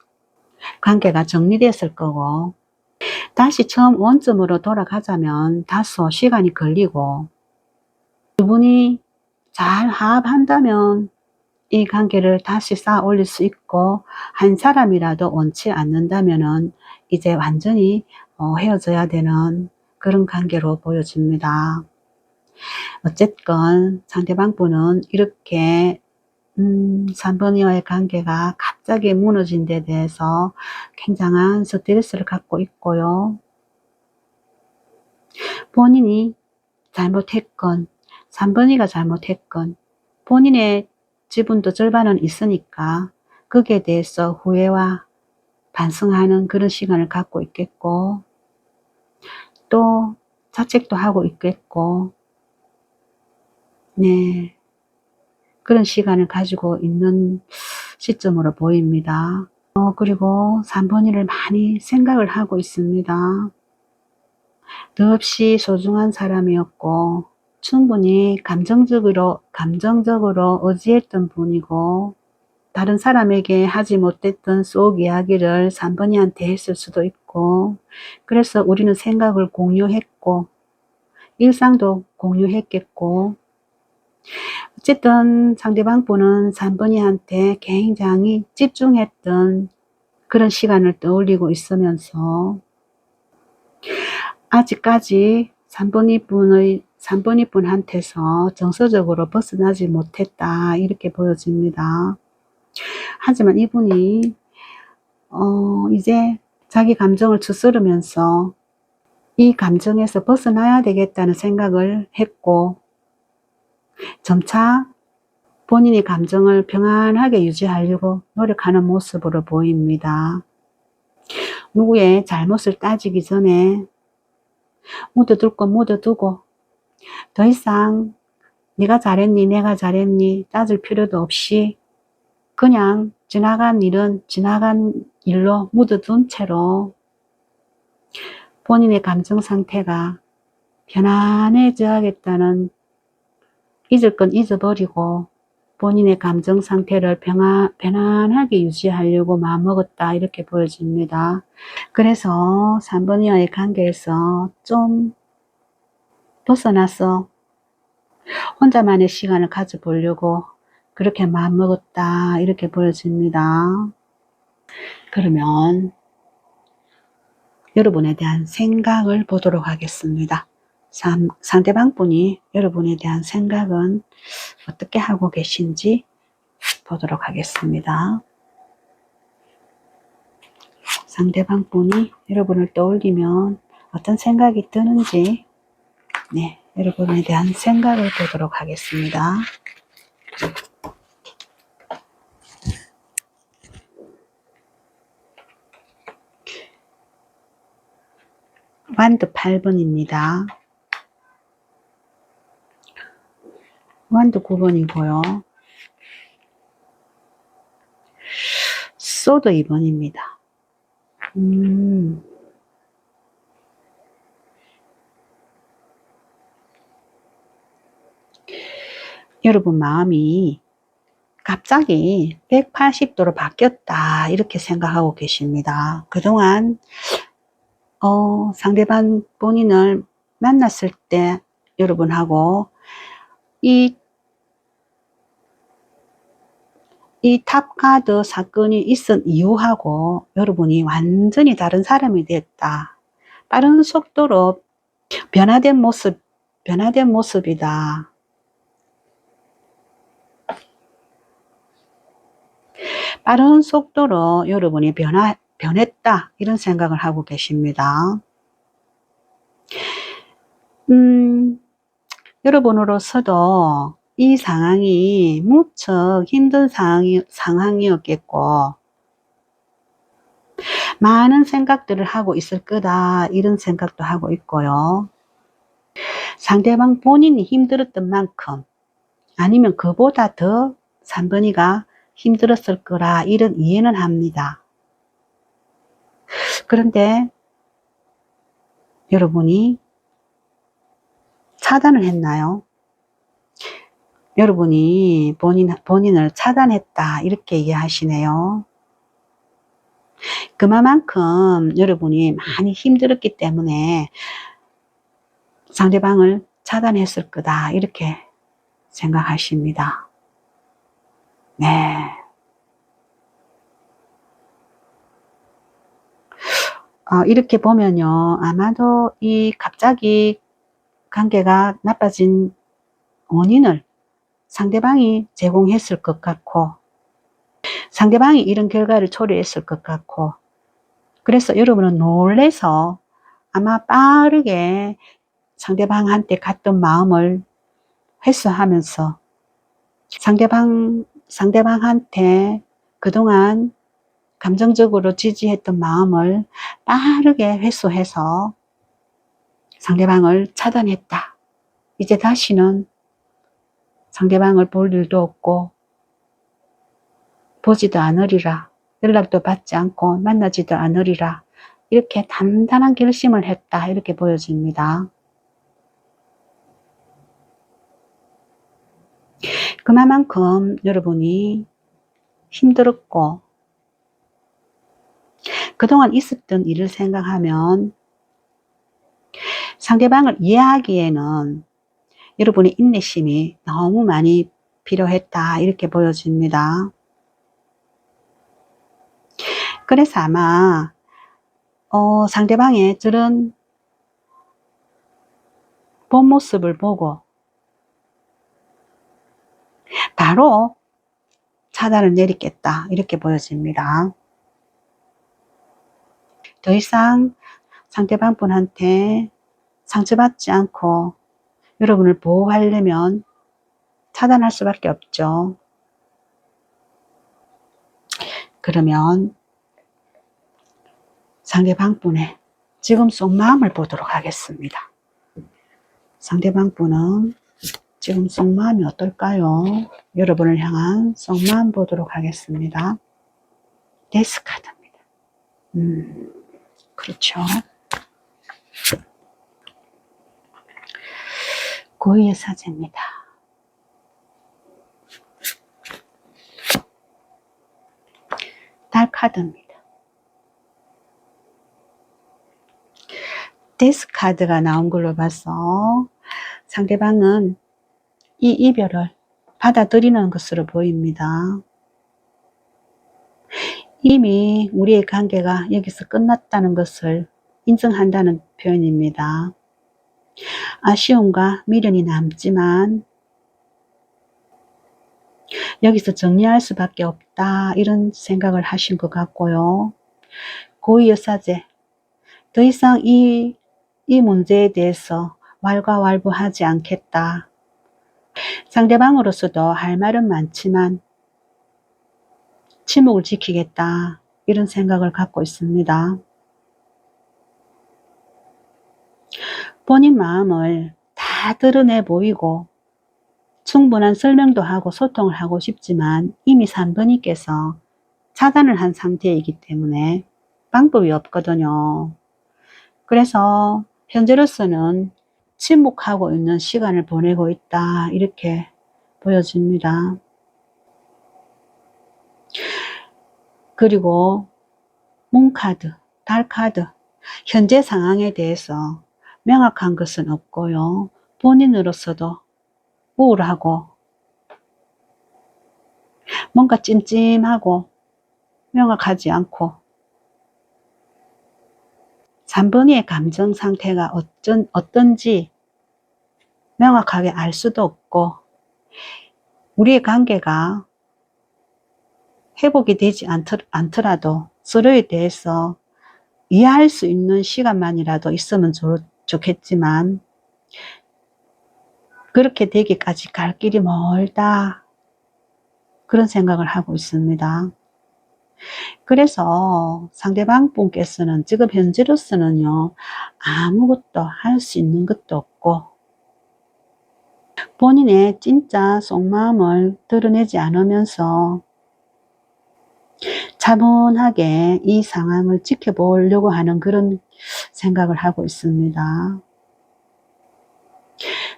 관계가 정리됐을 거고 다시 처음 원점으로 돌아가자면 다소 시간이 걸리고, 두 분이 잘 화합한다면 이 관계를 다시 쌓아 올릴 수 있고, 한 사람이라도 원치 않는다면은 이제 완전히 헤어져야 되는 그런 관계로 보여집니다. 어쨌건 상대방 분은 이렇게 3번이와의 관계가 갑자기 무너진 데 대해서 굉장한 스트레스를 갖고 있고요. 본인이 잘못했건 3번이가 잘못했건 본인의 지분도 절반은 있으니까 거기에 대해서 후회와 반성하는 그런 시간을 갖고 있겠고, 또 자책도 하고 있겠고, 네, 그런 시간을 가지고 있는 시점으로 보입니다. 그리고 3번이를 많이 생각을 하고 있습니다. 더없이 소중한 사람이었고 충분히 감정적으로 의지했던 분이고, 다른 사람에게 하지 못했던 속 이야기를 3번이한테 했을 수도 있고, 그래서 우리는 생각을 공유했고 일상도 공유했겠고, 어쨌든 상대방 분은 3번이한테 굉장히 집중했던 그런 시간을 떠올리고 있으면서 아직까지 3번이 분한테서 정서적으로 벗어나지 못했다 이렇게 보여집니다. 하지만 이분이 이제 자기 감정을 추스르면서 이 감정에서 벗어나야 되겠다는 생각을 했고, 점차 본인의 감정을 평안하게 유지하려고 노력하는 모습으로 보입니다. 누구의 잘못을 따지기 전에 묻어둘 건 묻어두고 더 이상 네가 잘했니 내가 잘했니 따질 필요도 없이 그냥 지나간 일은 지나간 일로 묻어둔 채로 본인의 감정 상태가 편안해져야겠다는, 잊을 건 잊어버리고 본인의 감정 상태를 편안하게 유지하려고 마음먹었다 이렇게 보여집니다. 그래서 3번이와의 관계에서 좀 벗어나서 혼자만의 시간을 가져보려고 그렇게 마음먹었다 이렇게 보여집니다. 그러면 여러분에 대한 생각을 보도록 하겠습니다. 상대방 분이 여러분에 대한 생각은 어떻게 하고 계신지 보도록 하겠습니다. 상대방 분이 여러분을 떠올리면 어떤 생각이 드는지 네, 여러분에 대한 생각을 보도록 하겠습니다. 완드 8번입니다. 완드 9번이고요. 소드 2번입니다. 여러분 마음이 갑자기 180도로 바뀌었다 이렇게 생각하고 계십니다. 그동안 상대방 본인을 만났을 때 여러분하고 이 탑카드 사건이 있은 이후하고 여러분이 완전히 다른 사람이 됐다. 빠른 속도로 변화된 모습이다. 빠른 속도로 여러분이 변했다. 이런 생각을 하고 계십니다. 여러분으로서도 이 상황이 무척 힘든 상황이었겠고, 많은 생각들을 하고 있을 거다. 이런 생각도 하고 있고요. 상대방 본인이 힘들었던 만큼, 아니면 그보다 더 3번이가 힘들었을 거라 이런 이해는 합니다. 그런데 여러분이 차단을 했나요? 여러분이 본인을 차단했다 이렇게 이해하시네요. 그만큼 여러분이 많이 힘들었기 때문에 상대방을 차단했을 거다 이렇게 생각하십니다. 네. 이렇게 보면요. 아마도 이 갑자기 관계가 나빠진 원인을 상대방이 제공했을 것 같고, 상대방이 이런 결과를 초래했을 것 같고, 그래서 여러분은 놀래서 아마 빠르게 상대방한테 갔던 마음을 회수하면서 상대방한테 그동안 감정적으로 지지했던 마음을 빠르게 회수해서 상대방을 차단했다. 이제 다시는 상대방을 볼 일도 없고 보지도 않으리라. 연락도 받지 않고 만나지도 않으리라. 이렇게 단단한 결심을 했다. 이렇게 보여집니다. 그만큼 여러분이 힘들었고 그동안 있었던 일을 생각하면 상대방을 이해하기에는 여러분의 인내심이 너무 많이 필요했다. 이렇게 보여집니다. 그래서 아마 상대방의 저런 본 모습을 보고 바로 차단을 내리겠다. 이렇게 보여집니다. 더 이상 상대방 분한테 상처받지 않고 여러분을 보호하려면 차단할 수밖에 없죠. 그러면 상대방 분의 지금 속마음을 보도록 하겠습니다. 상대방 분은 지금 속마음이 어떨까요? 여러분을 향한 속마음 보도록 하겠습니다. 데스 카드입니다. 그렇죠. 고의의 사제입니다. 달 카드입니다. 데스 카드가 나온 걸로 봐서 상대방은 이 이별을 받아들이는 것으로 보입니다. 이미 우리의 관계가 여기서 끝났다는 것을 인정한다는 표현입니다. 아쉬움과 미련이 남지만 여기서 정리할 수밖에 없다 이런 생각을 하신 것 같고요. 고의여사제 더 이상 이 문제에 대해서 왈가왈부하지 않겠다. 상대방으로서도 할 말은 많지만 침묵을 지키겠다. 이런 생각을 갖고 있습니다. 본인 마음을 다 드러내 보이고 충분한 설명도 하고 소통을 하고 싶지만 이미 3번이께서 차단을 한 상태이기 때문에 방법이 없거든요. 그래서 현재로서는 침묵하고 있는 시간을 보내고 있다. 이렇게 보여집니다. 그리고 문카드, 달카드, 현재 상황에 대해서 명확한 것은 없고요. 본인으로서도 우울하고 뭔가 찜찜하고 명확하지 않고 3번이의 감정 상태가 어떤지 명확하게 알 수도 없고 우리의 관계가 회복이 되지 않더라도 서로에 대해서 이해할 수 있는 시간만이라도 있으면 좋겠지만 그렇게 되기까지 갈 길이 멀다. 그런 생각을 하고 있습니다. 그래서 상대방 분께서는 지금 현재로서는요. 아무것도 할 수 있는 것도 없고 본인의 진짜 속마음을 드러내지 않으면서 차분하게 이 상황을 지켜보려고 하는 그런 생각을 하고 있습니다.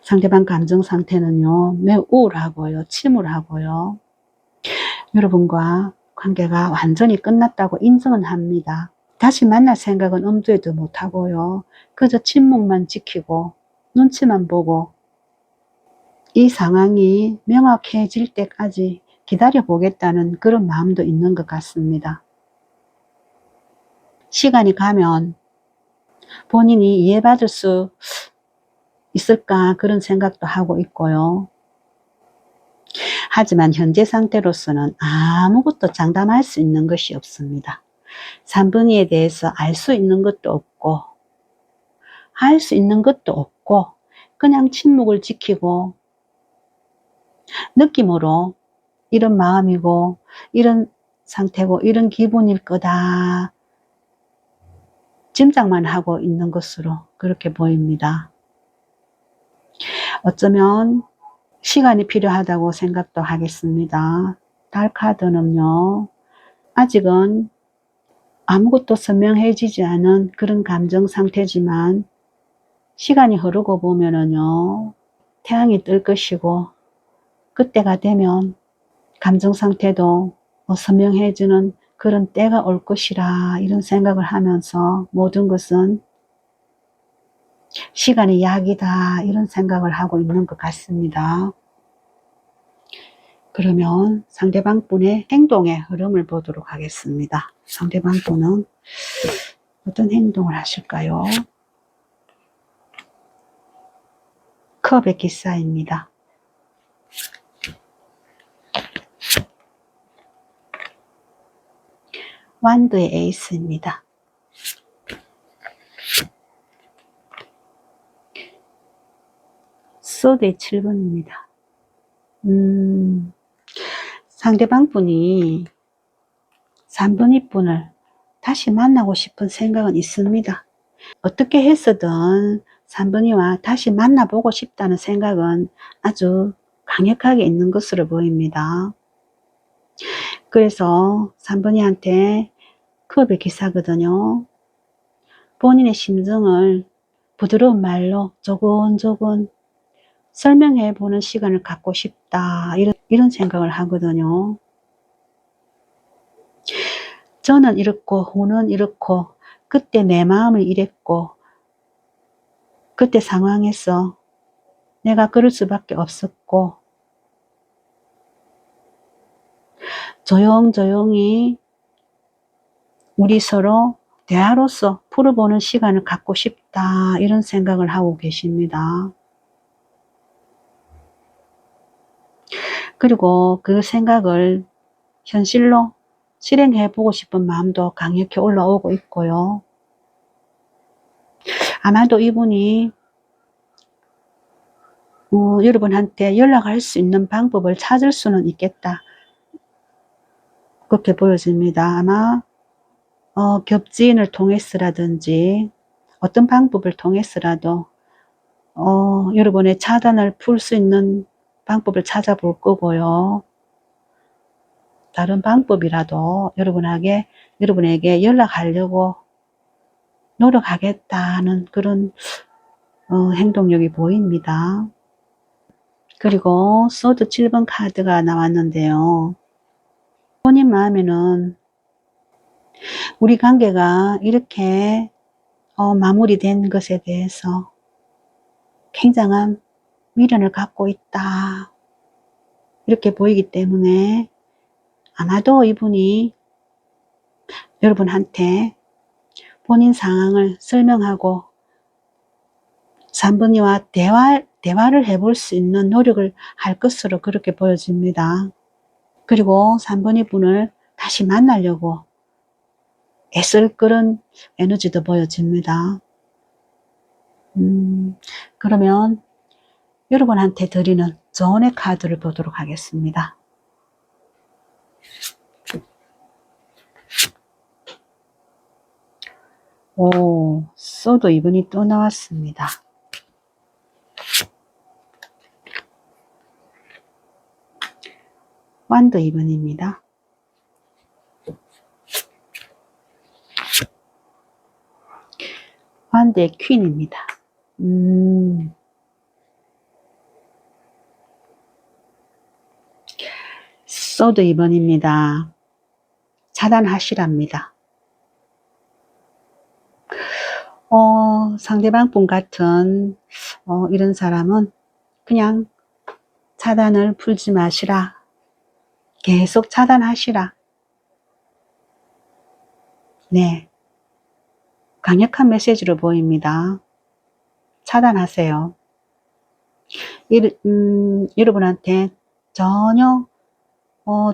상대방 감정 상태는요. 매우 우울하고요. 침울하고요. 여러분과 관계가 완전히 끝났다고 인정은 합니다. 다시 만날 생각은 엄두에도 못하고요. 그저 침묵만 지키고 눈치만 보고 이 상황이 명확해질 때까지 기다려보겠다는 그런 마음도 있는 것 같습니다. 시간이 가면 본인이 이해받을 수 있을까 그런 생각도 하고 있고요. 하지만 현재 상태로서는 아무것도 장담할 수 있는 것이 없습니다. 3번이에 대해서 알 수 있는 것도 없고 할 수 있는 것도 없고 그냥 침묵을 지키고 느낌으로 이런 마음이고 이런 상태고 이런 기분일 거다 짐작만 하고 있는 것으로 그렇게 보입니다. 어쩌면 시간이 필요하다고 생각도 하겠습니다. 달 카드는요. 아직은 아무것도 선명해지지 않은 그런 감정 상태지만 시간이 흐르고 보면은요. 태양이 뜰 것이고 그때가 되면 감정 상태도 선명해지는 그런 때가 올 것이라 이런 생각을 하면서 모든 것은 시간이 약이다 이런 생각을 하고 있는 것 같습니다. 그러면 상대방 분의 행동의 흐름을 보도록 하겠습니다. 상대방 분은 어떤 행동을 하실까요? 컵의 기사입니다. 완드의 에이스입니다. 소드의 7번입니다. 상대방 분이 3번이 분을 다시 만나고 싶은 생각은 있습니다. 어떻게 해서든 3번이와 다시 만나보고 싶다는 생각은 아주 강력하게 있는 것으로 보입니다. 그래서 3번이한테 컵의 기사거든요. 본인의 심정을 부드러운 말로 조곤조곤 설명해 보는 시간을 갖고 싶다 이런 생각을 하거든요. 저는 이렇고 후는 이렇고 그때 내 마음을 이랬고 그때 상황에서 내가 그럴 수밖에 없었고 조용조용히 우리 서로 대화로서 풀어보는 시간을 갖고 싶다 이런 생각을 하고 계십니다. 그리고 그 생각을 현실로 실행해보고 싶은 마음도 강력히 올라오고 있고요. 아마도 이분이 여러분한테 연락할 수 있는 방법을 찾을 수는 있겠다. 그렇게 보여집니다. 아마 겹지인을 통해서라든지 어떤 방법을 통해서라도 여러분의 차단을 풀 수 있는 방법을 찾아볼 거고요. 다른 방법이라도 여러분에게 연락하려고 노력하겠다는 그런 행동력이 보입니다. 그리고 소드 7번 카드가 나왔는데요. 본인 마음에는 우리 관계가 이렇게 마무리된 것에 대해서 굉장한 미련을 갖고 있다. 이렇게 보이기 때문에 아마도 이분이 여러분한테 본인 상황을 설명하고 3번이와 대화를 해볼 수 있는 노력을 할 것으로 그렇게 보여집니다. 그리고 3번이 분을 다시 만나려고 애쓸 그런 에너지도 보여집니다. 그러면 여러분한테 드리는 조언의 카드를 보도록 하겠습니다. 소드 2번이 또 나왔습니다. 완드 2번입니다. 완드의 퀸입니다. 소드 2번입니다. 차단하시랍니다. 상대방 분 같은 이런 사람은 그냥 차단을 풀지 마시라. 계속 차단하시라. 네, 강력한 메시지로 보입니다. 차단하세요. 여러분한테 전혀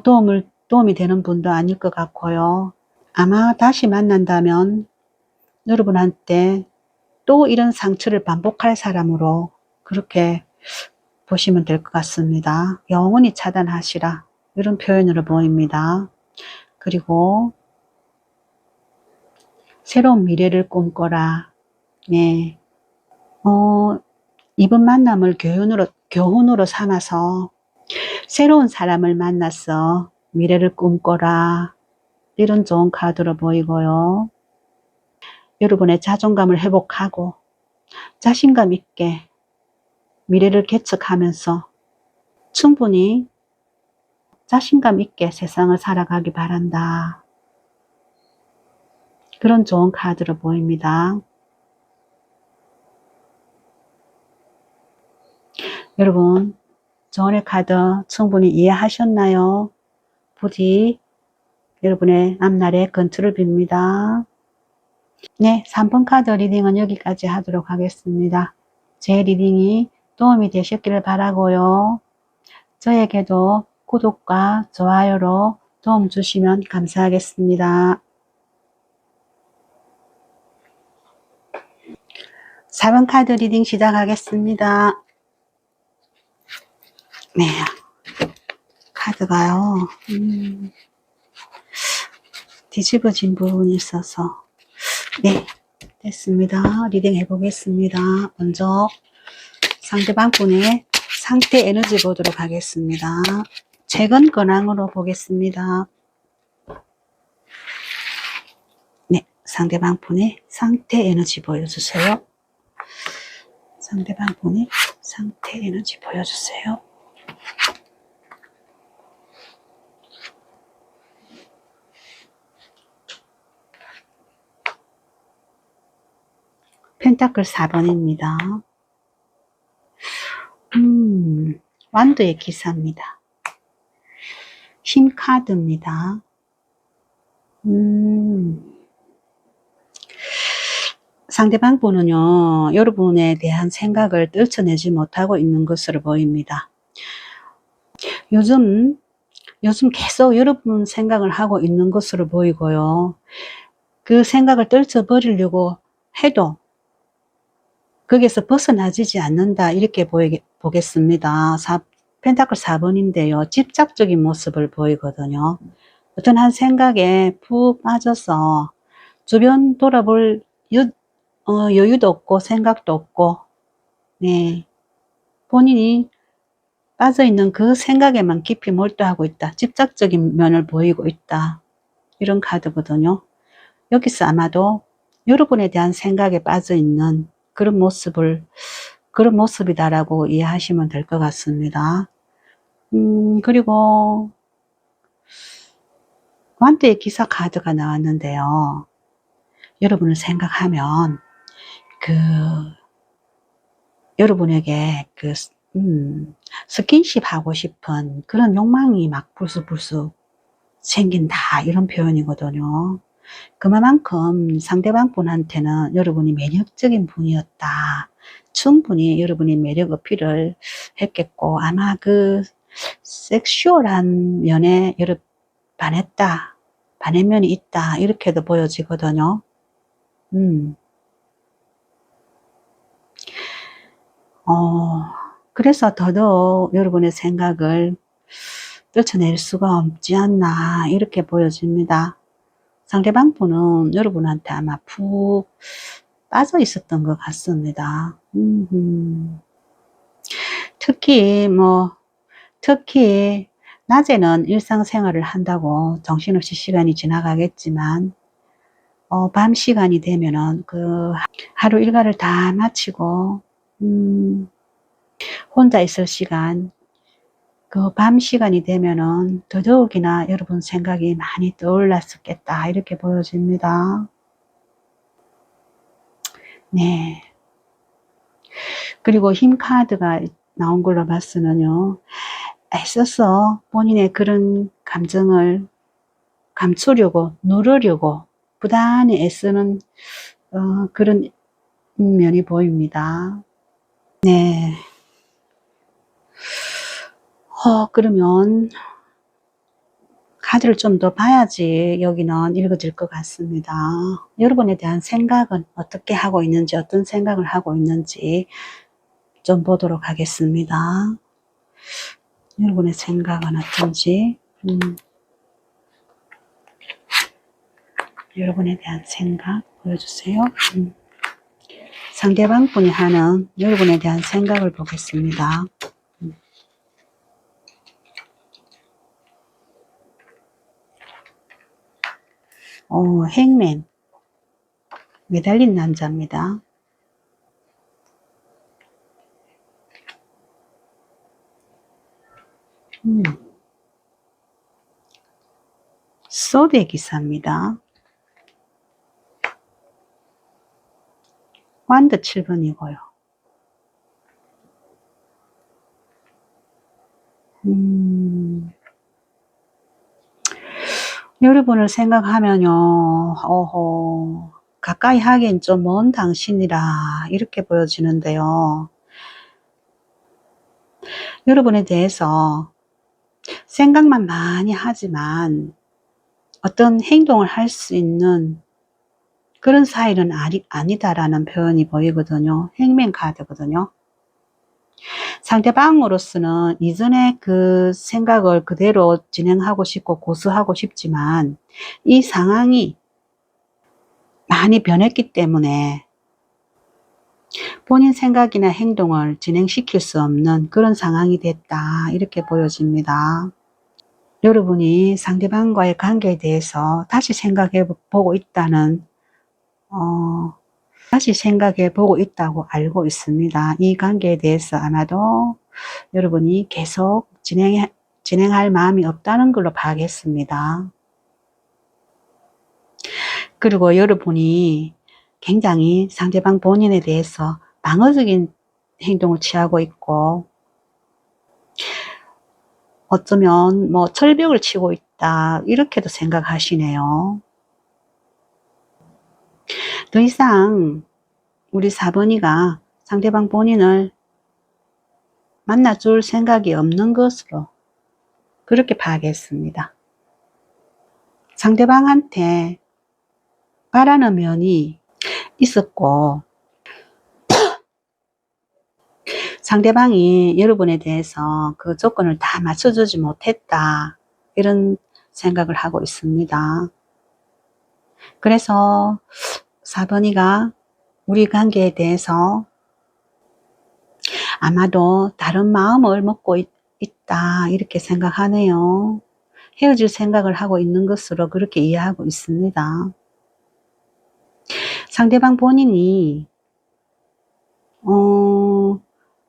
도움이 되는 분도 아닐 것 같고요. 아마 다시 만난다면 여러분한테 또 이런 상처를 반복할 사람으로 그렇게 보시면 될 것 같습니다. 영원히 차단하시라. 이런 표현으로 보입니다. 그리고 새로운 미래를 꿈꿔라. 네. 이번 만남을 교훈으로 삼아서 새로운 사람을 만나서 미래를 꿈꿔라. 이런 좋은 카드로 보이고요. 여러분의 자존감을 회복하고 자신감 있게 미래를 개척하면서 충분히 자신감 있게 세상을 살아가기 바란다. 그런 좋은 카드로 보입니다. 여러분, 조언의 카드 충분히 이해하셨나요? 부디 여러분의 앞날에 건투를 빕니다. 네, 3번 카드 리딩은 여기까지 하도록 하겠습니다. 제 리딩이 도움이 되셨기를 바라고요. 저에게도 구독과 좋아요로 도움 주시면 감사하겠습니다. 4번 카드 리딩 시작하겠습니다. 네, 카드가요. 뒤집어진 부분이 있어서 네, 됐습니다. 리딩 해보겠습니다. 먼저 상대방 분의 상태 에너지 보도록 하겠습니다. 최근 근황으로 보겠습니다. 네, 상대방 분의 상태 에너지 보여주세요. 상대방 분의 상태 에너지 보여주세요. 펜타클 4번입니다. 완도의 기사입니다. 힘 카드입니다. 상대방 분은요, 여러분에 대한 생각을 떨쳐내지 못하고 있는 것으로 보입니다. 요즘 계속 여러분 생각을 하고 있는 것으로 보이고요. 그 생각을 떨쳐버리려고 해도 거기에서 벗어나지지 않는다, 이렇게 보겠습니다. 펜타클 4번인데요. 집착적인 모습을 보이거든요. 어떤 한 생각에 푹 빠져서 주변 돌아볼 여유도 없고 생각도 없고, 네, 본인이 빠져있는 그 생각에만 깊이 몰두하고 있다. 집착적인 면을 보이고 있다. 이런 카드거든요. 여기서 아마도 여러분에 대한 생각에 빠져있는 그런 모습이다라고 이해하시면 될 것 같습니다. 그리고 관대의 기사 카드가 나왔는데요. 여러분을 생각하면 여러분에게 스킨십 하고 싶은 그런 욕망이 막 불쑥불쑥 생긴다, 이런 표현이거든요. 그만큼 상대방 분한테는 여러분이 매력적인 분이었다. 충분히 여러분이 매력 어필을 했겠고, 아마 그 섹슈얼한 면에 반한 면이 있다, 이렇게도 보여지거든요. 그래서 더더욱 여러분의 생각을 떨쳐낼 수가 없지 않나, 이렇게 보여집니다. 상대방 분은 여러분한테 아마 푹 빠져 있었던 것 같습니다. 특히 낮에는 일상생활을 한다고 정신없이 시간이 지나가겠지만, 밤 시간이 되면은 그 하루 일과를 다 마치고 혼자 있을 시간, 그 밤 시간이 되면은 더더욱이나 여러분 생각이 많이 떠올랐었겠다, 이렇게 보여집니다. 네. 그리고 힘 카드가 나온 걸로 봤으면요, 애써서 본인의 그런 감정을 감추려고, 누르려고 부단히 애쓰는 그런 면이 보입니다. 네. 그러면 카드를 좀 더 봐야지 여기는 읽어질 것 같습니다. 여러분에 대한 생각은 어떻게 하고 있는지, 어떤 생각을 하고 있는지 좀 보도록 하겠습니다. 여러분의 생각은 어떤지, 여러분에 대한 생각 보여주세요. 상대방 분이 하는 여러분에 대한 생각을 보겠습니다. 행맨, 매달린 남자입니다. 소드의 기사입니다. 완드 7번이고요. 여러분을 생각하면요, 가까이 하긴 좀 먼 당신이라, 이렇게 보여지는데요. 여러분에 대해서 생각만 많이 하지만 어떤 행동을 할 수 있는 그런 사이는 아니다라는 표현이 보이거든요. 행맨 카드거든요. 상대방으로서는 이전에 그 생각을 그대로 진행하고 싶고 고수하고 싶지만 이 상황이 많이 변했기 때문에 본인 생각이나 행동을 진행시킬 수 없는 그런 상황이 됐다, 이렇게 보여집니다. 여러분이 상대방과의 관계에 대해서 다시 생각해 보고 있다고 알고 있습니다. 이 관계에 대해서 아마도 여러분이 계속 진행할 마음이 없다는 걸로 봐야겠습니다. 그리고 여러분이 굉장히 상대방 본인에 대해서 방어적인 행동을 취하고 있고, 어쩌면 철벽을 치고 있다, 이렇게도 생각하시네요. 더 이상 우리 4번이가 상대방 본인을 만나줄 생각이 없는 것으로 그렇게 봐야겠습니다. 상대방한테 바라는 면이 있었고, 상대방이 여러분에 대해서 그 조건을 다 맞춰주지 못했다. 이런 생각을 하고 있습니다. 그래서 4번이가 우리 관계에 대해서 아마도 다른 마음을 먹고 있다. 이렇게 생각하네요. 헤어질 생각을 하고 있는 것으로 그렇게 이해하고 있습니다. 상대방 본인이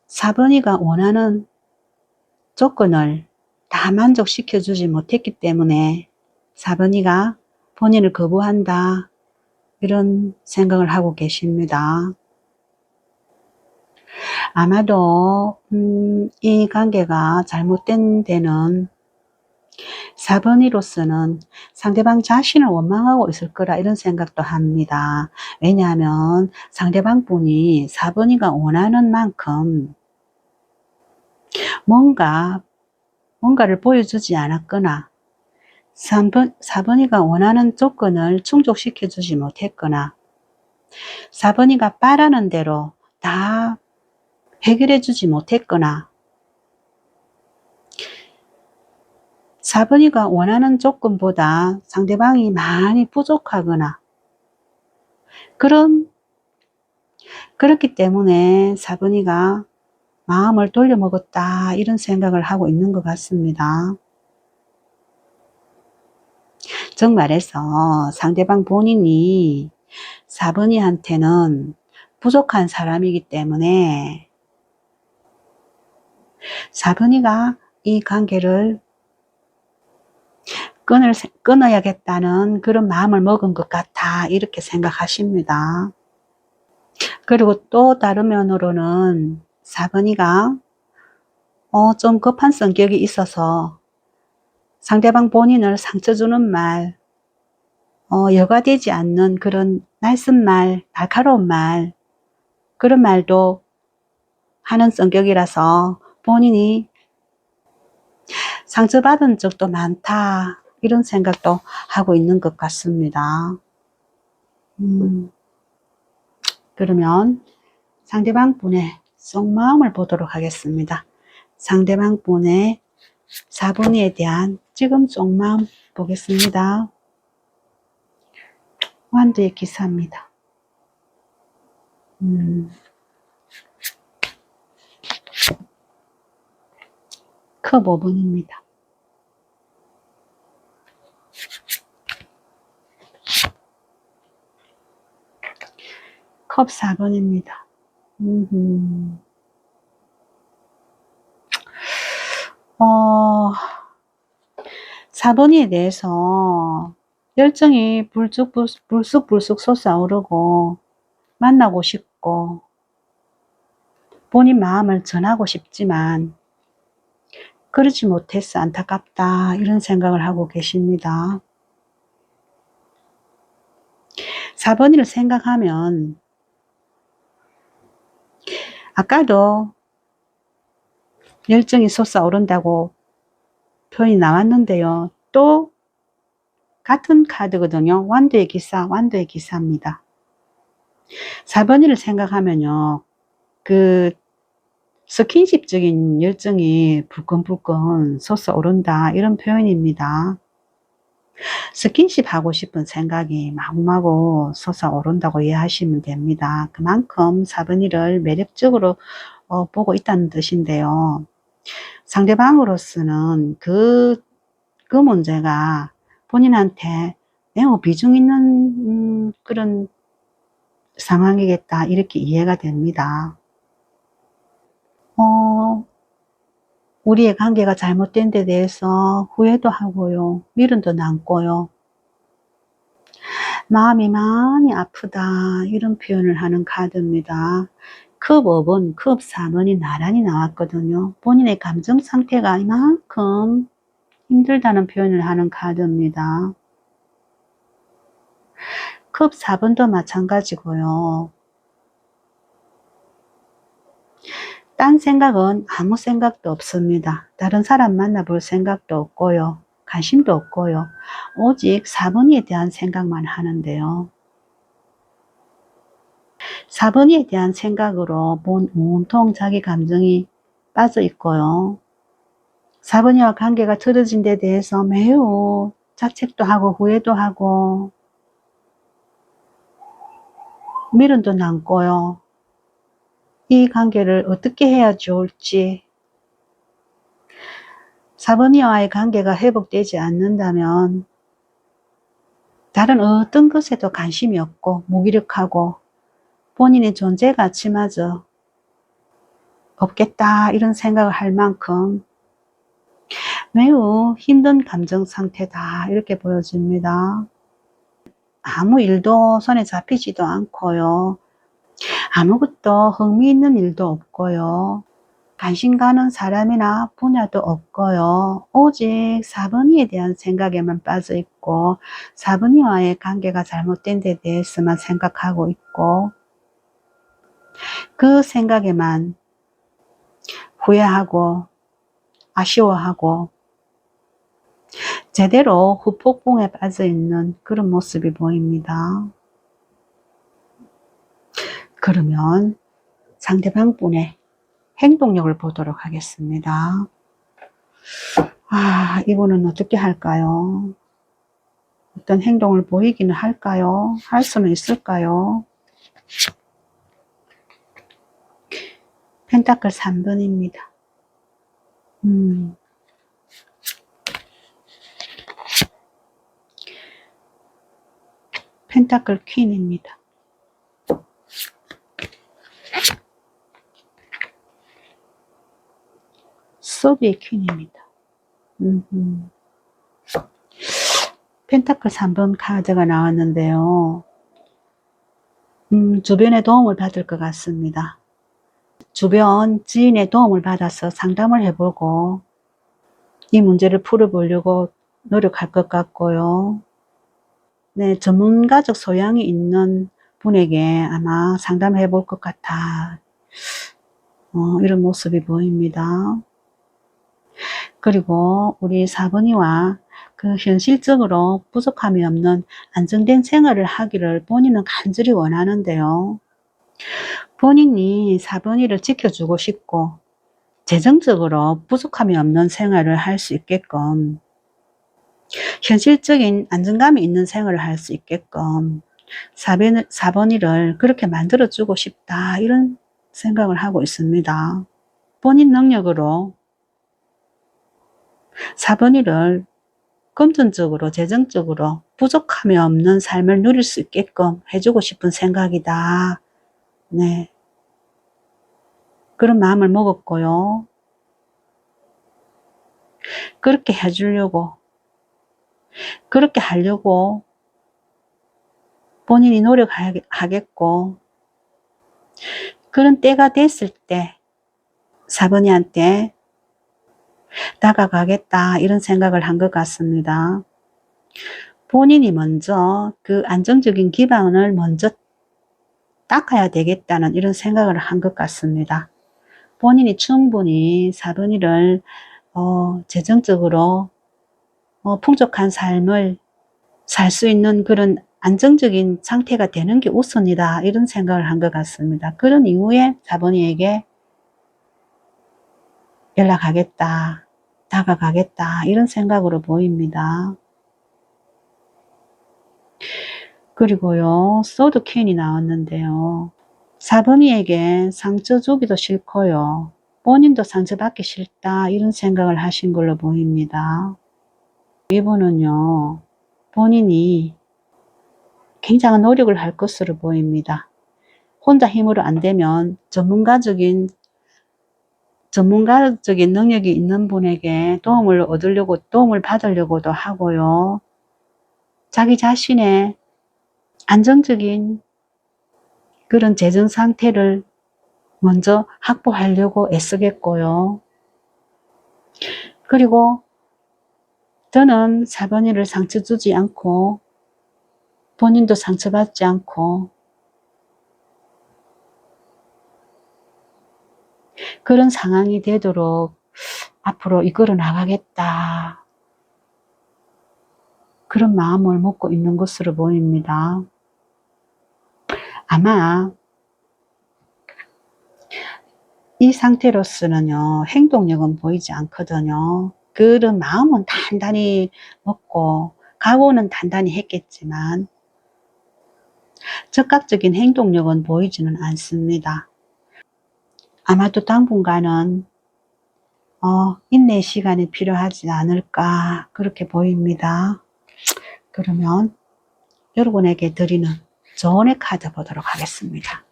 4번이가 원하는 조건을 다 만족시켜 주지 못했기 때문에 4번이가 본인을 거부한다. 이런 생각을 하고 계십니다. 아마도 이 관계가 잘못된 데는 4번이로서는 상대방 자신을 원망하고 있을 거라 이런 생각도 합니다. 왜냐하면 상대방 분이 4번이가 원하는 만큼 뭔가를 보여주지 않았거나 4번이가 원하는 조건을 충족시켜 주지 못했거나 4번이가 바라는 대로 다 해결해 주지 못했거나 4번이가 원하는 조건보다 상대방이 많이 부족하거나 그렇기 때문에 4번이가 마음을 돌려먹었다 이런 생각을 하고 있는 것 같습니다. 정말해서 상대방 본인이 4번이한테는 부족한 사람이기 때문에 4번이가 이 관계를 끊어야겠다는 그런 마음을 먹은 것 같아 이렇게 생각하십니다. 그리고 또 다른 면으로는 4번이가 좀 급한 성격이 있어서 상대방 본인을 상처 주는 말, 여과되지 않는 그런 날쌘 말, 날카로운 말, 그런 말도 하는 성격이라서 본인이 상처받은 적도 많다 이런 생각도 하고 있는 것 같습니다. 그러면 상대방 분의 속마음을 보도록 하겠습니다. 상대방 분의 4번이에 대한 지금 속마음 보겠습니다. 완두의 기사입니다. 컵 5번입니다. 컵 4번입니다. 4번이에 대해서 열정이 불쑥 솟아오르고 만나고 싶고 본인 마음을 전하고 싶지만 그러지 못해서 안타깝다 이런 생각을 하고 계십니다. 4번이를 생각하면 아까도 열정이 솟아오른다고 표현이 나왔는데요. 또 같은 카드거든요. 완두의 기사입니다. 4번이를 생각하면요. 그 스킨십적인 열정이 불끈불끈 솟아오른다 이런 표현입니다. 스킨십 하고 싶은 생각이 마구마구 솟아오른다고 이해하시면 됩니다. 그만큼 4번이를 매력적으로 보고 있다는 뜻인데요. 상대방으로서는 그 문제가 본인한테 매우 비중 있는 그런 상황이겠다 이렇게 이해가 됩니다. 우리의 관계가 잘못된 데 대해서 후회도 하고요. 미련도 남고요. 마음이 많이 아프다 이런 표현을 하는 카드입니다. 컵 5번, 컵 4번이 나란히 나왔거든요. 본인의 감정 상태가 이만큼 힘들다는 표현을 하는 카드입니다. 컵 4번도 마찬가지고요. 딴 생각은 아무 생각도 없습니다. 다른 사람 만나볼 생각도 없고요. 관심도 없고요. 오직 4번이에 대한 생각만 하는데요. 4번이에 대한 생각으로 온통 자기 감정이 빠져 있고요. 4번이와 관계가 틀어진 데 대해서 매우 자책도 하고 후회도 하고 미련도 남고요. 이 관계를 어떻게 해야 좋을지, 4번이와의 관계가 회복되지 않는다면 다른 어떤 것에도 관심이 없고 무기력하고 본인의 존재 가치마저 없겠다 이런 생각을 할 만큼 매우 힘든 감정 상태다 이렇게 보여집니다. 아무 일도 손에 잡히지도 않고요. 아무것도 흥미있는 일도 없고요. 관심 가는 사람이나 분야도 없고요. 오직 4번이에 대한 생각에만 빠져 있고 4번이와의 관계가 잘못된 데 대해서만 생각하고 있고 그 생각에만 후회하고 아쉬워하고 제대로 후폭풍에 빠져 있는 그런 모습이 보입니다. 그러면 상대방 분의 행동력을 보도록 하겠습니다. 이분은 어떻게 할까요? 어떤 행동을 보이기는 할까요? 할 수는 있을까요? 펜타클 3번입니다. 펜타클 퀸입니다. 소비의 퀸입니다. 펜타클 3번 카드가 나왔는데요. 주변의 도움을 받을 것 같습니다. 주변 지인의 도움을 받아서 상담을 해보고 이 문제를 풀어보려고 노력할 것 같고요. 네, 전문가적 소양이 있는 분에게 아마 상담해 볼 것 같아. 이런 모습이 보입니다. 그리고 우리 4번이와 그 현실적으로 부족함이 없는 안정된 생활을 하기를 본인은 간절히 원하는데요. 본인이 4번이를 지켜주고 싶고 재정적으로 부족함이 없는 생활을 할 수 있게끔 현실적인 안정감이 있는 생활을 할 수 있게끔 4번이를 그렇게 만들어주고 싶다 이런 생각을 하고 있습니다. 본인 능력으로 4번이를 금전적으로 재정적으로 부족함이 없는 삶을 누릴 수 있게끔 해주고 싶은 생각이다. 네, 그런 마음을 먹었고요. 그렇게 해주려고 그렇게 하려고 본인이 노력하겠고 그런 때가 됐을 때 4번이한테 다가가겠다 이런 생각을 한 것 같습니다. 본인이 먼저 그 안정적인 기반을 먼저 닦아야 되겠다는 이런 생각을 한 것 같습니다. 본인이 충분히 4번이를 재정적으로 풍족한 삶을 살 수 있는 그런 안정적인 상태가 되는 게 우선이다 이런 생각을 한 것 같습니다. 그런 이후에 4번이에게 연락하겠다, 다가가겠다 이런 생각으로 보입니다. 그리고요, 소드 퀸이 나왔는데요. 4번이에게 상처 주기도 싫고요. 본인도 상처받기 싫다 이런 생각을 하신 걸로 보입니다. 이분은요, 본인이 굉장한 노력을 할 것으로 보입니다. 혼자 힘으로 안 되면 전문가적인 능력이 있는 분에게 도움을 받으려고도 하고요. 자기 자신의 안정적인 그런 재정 상태를 먼저 확보하려고 애쓰겠고요. 그리고 저는 4번이를 상처 주지 않고 본인도 상처받지 않고 그런 상황이 되도록 앞으로 이끌어 나가겠다. 그런 마음을 먹고 있는 것으로 보입니다. 아마 이 상태로서는요, 행동력은 보이지 않거든요. 그런 마음은 단단히 먹고 각오는 단단히 했겠지만 즉각적인 행동력은 보이지는 않습니다. 아마도 당분간은 인내 시간이 필요하지 않을까 그렇게 보입니다. 그러면 여러분에게 드리는 조언의 카드 보도록 하겠습니다.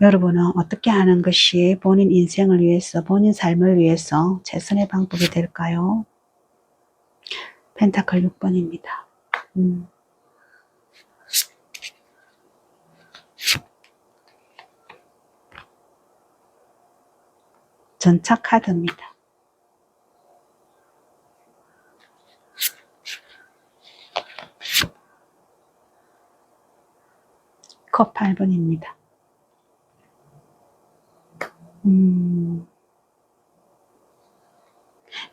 여러분은 어떻게 하는 것이 본인 인생을 위해서, 본인 삶을 위해서 최선의 방법이 될까요? 펜타클 6번입니다. 전차 카드입니다. 컵 8번입니다.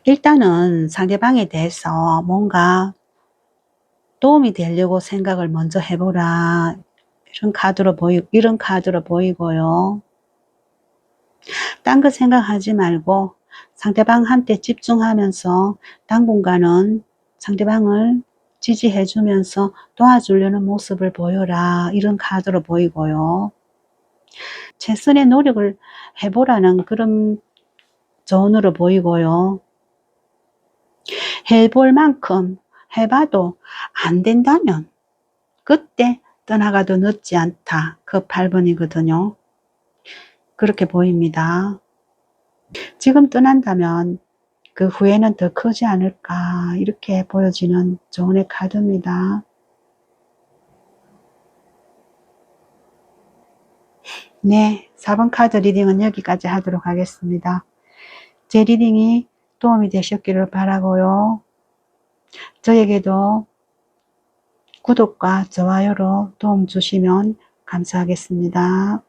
일단은 상대방에 대해서 뭔가 도움이 되려고 생각을 먼저 해보라. 이런 카드로 보이고요. 딴 거 생각하지 말고 상대방한테 집중하면서 당분간은 상대방을 지지해주면서 도와주려는 모습을 보여라. 이런 카드로 보이고요. 최선의 노력을 해보라는 그런 조언으로 보이고요. 해볼 만큼 해봐도 안 된다면 그때 떠나가도 늦지 않다. 그 8번이거든요. 그렇게 보입니다. 지금 떠난다면 그 후회는 더 크지 않을까 이렇게 보여지는 조언의 카드입니다. 네, 4번 카드 리딩은 여기까지 하도록 하겠습니다. 제 리딩이 도움이 되셨기를 바라고요. 저에게도 구독과 좋아요로 도움 주시면 감사하겠습니다.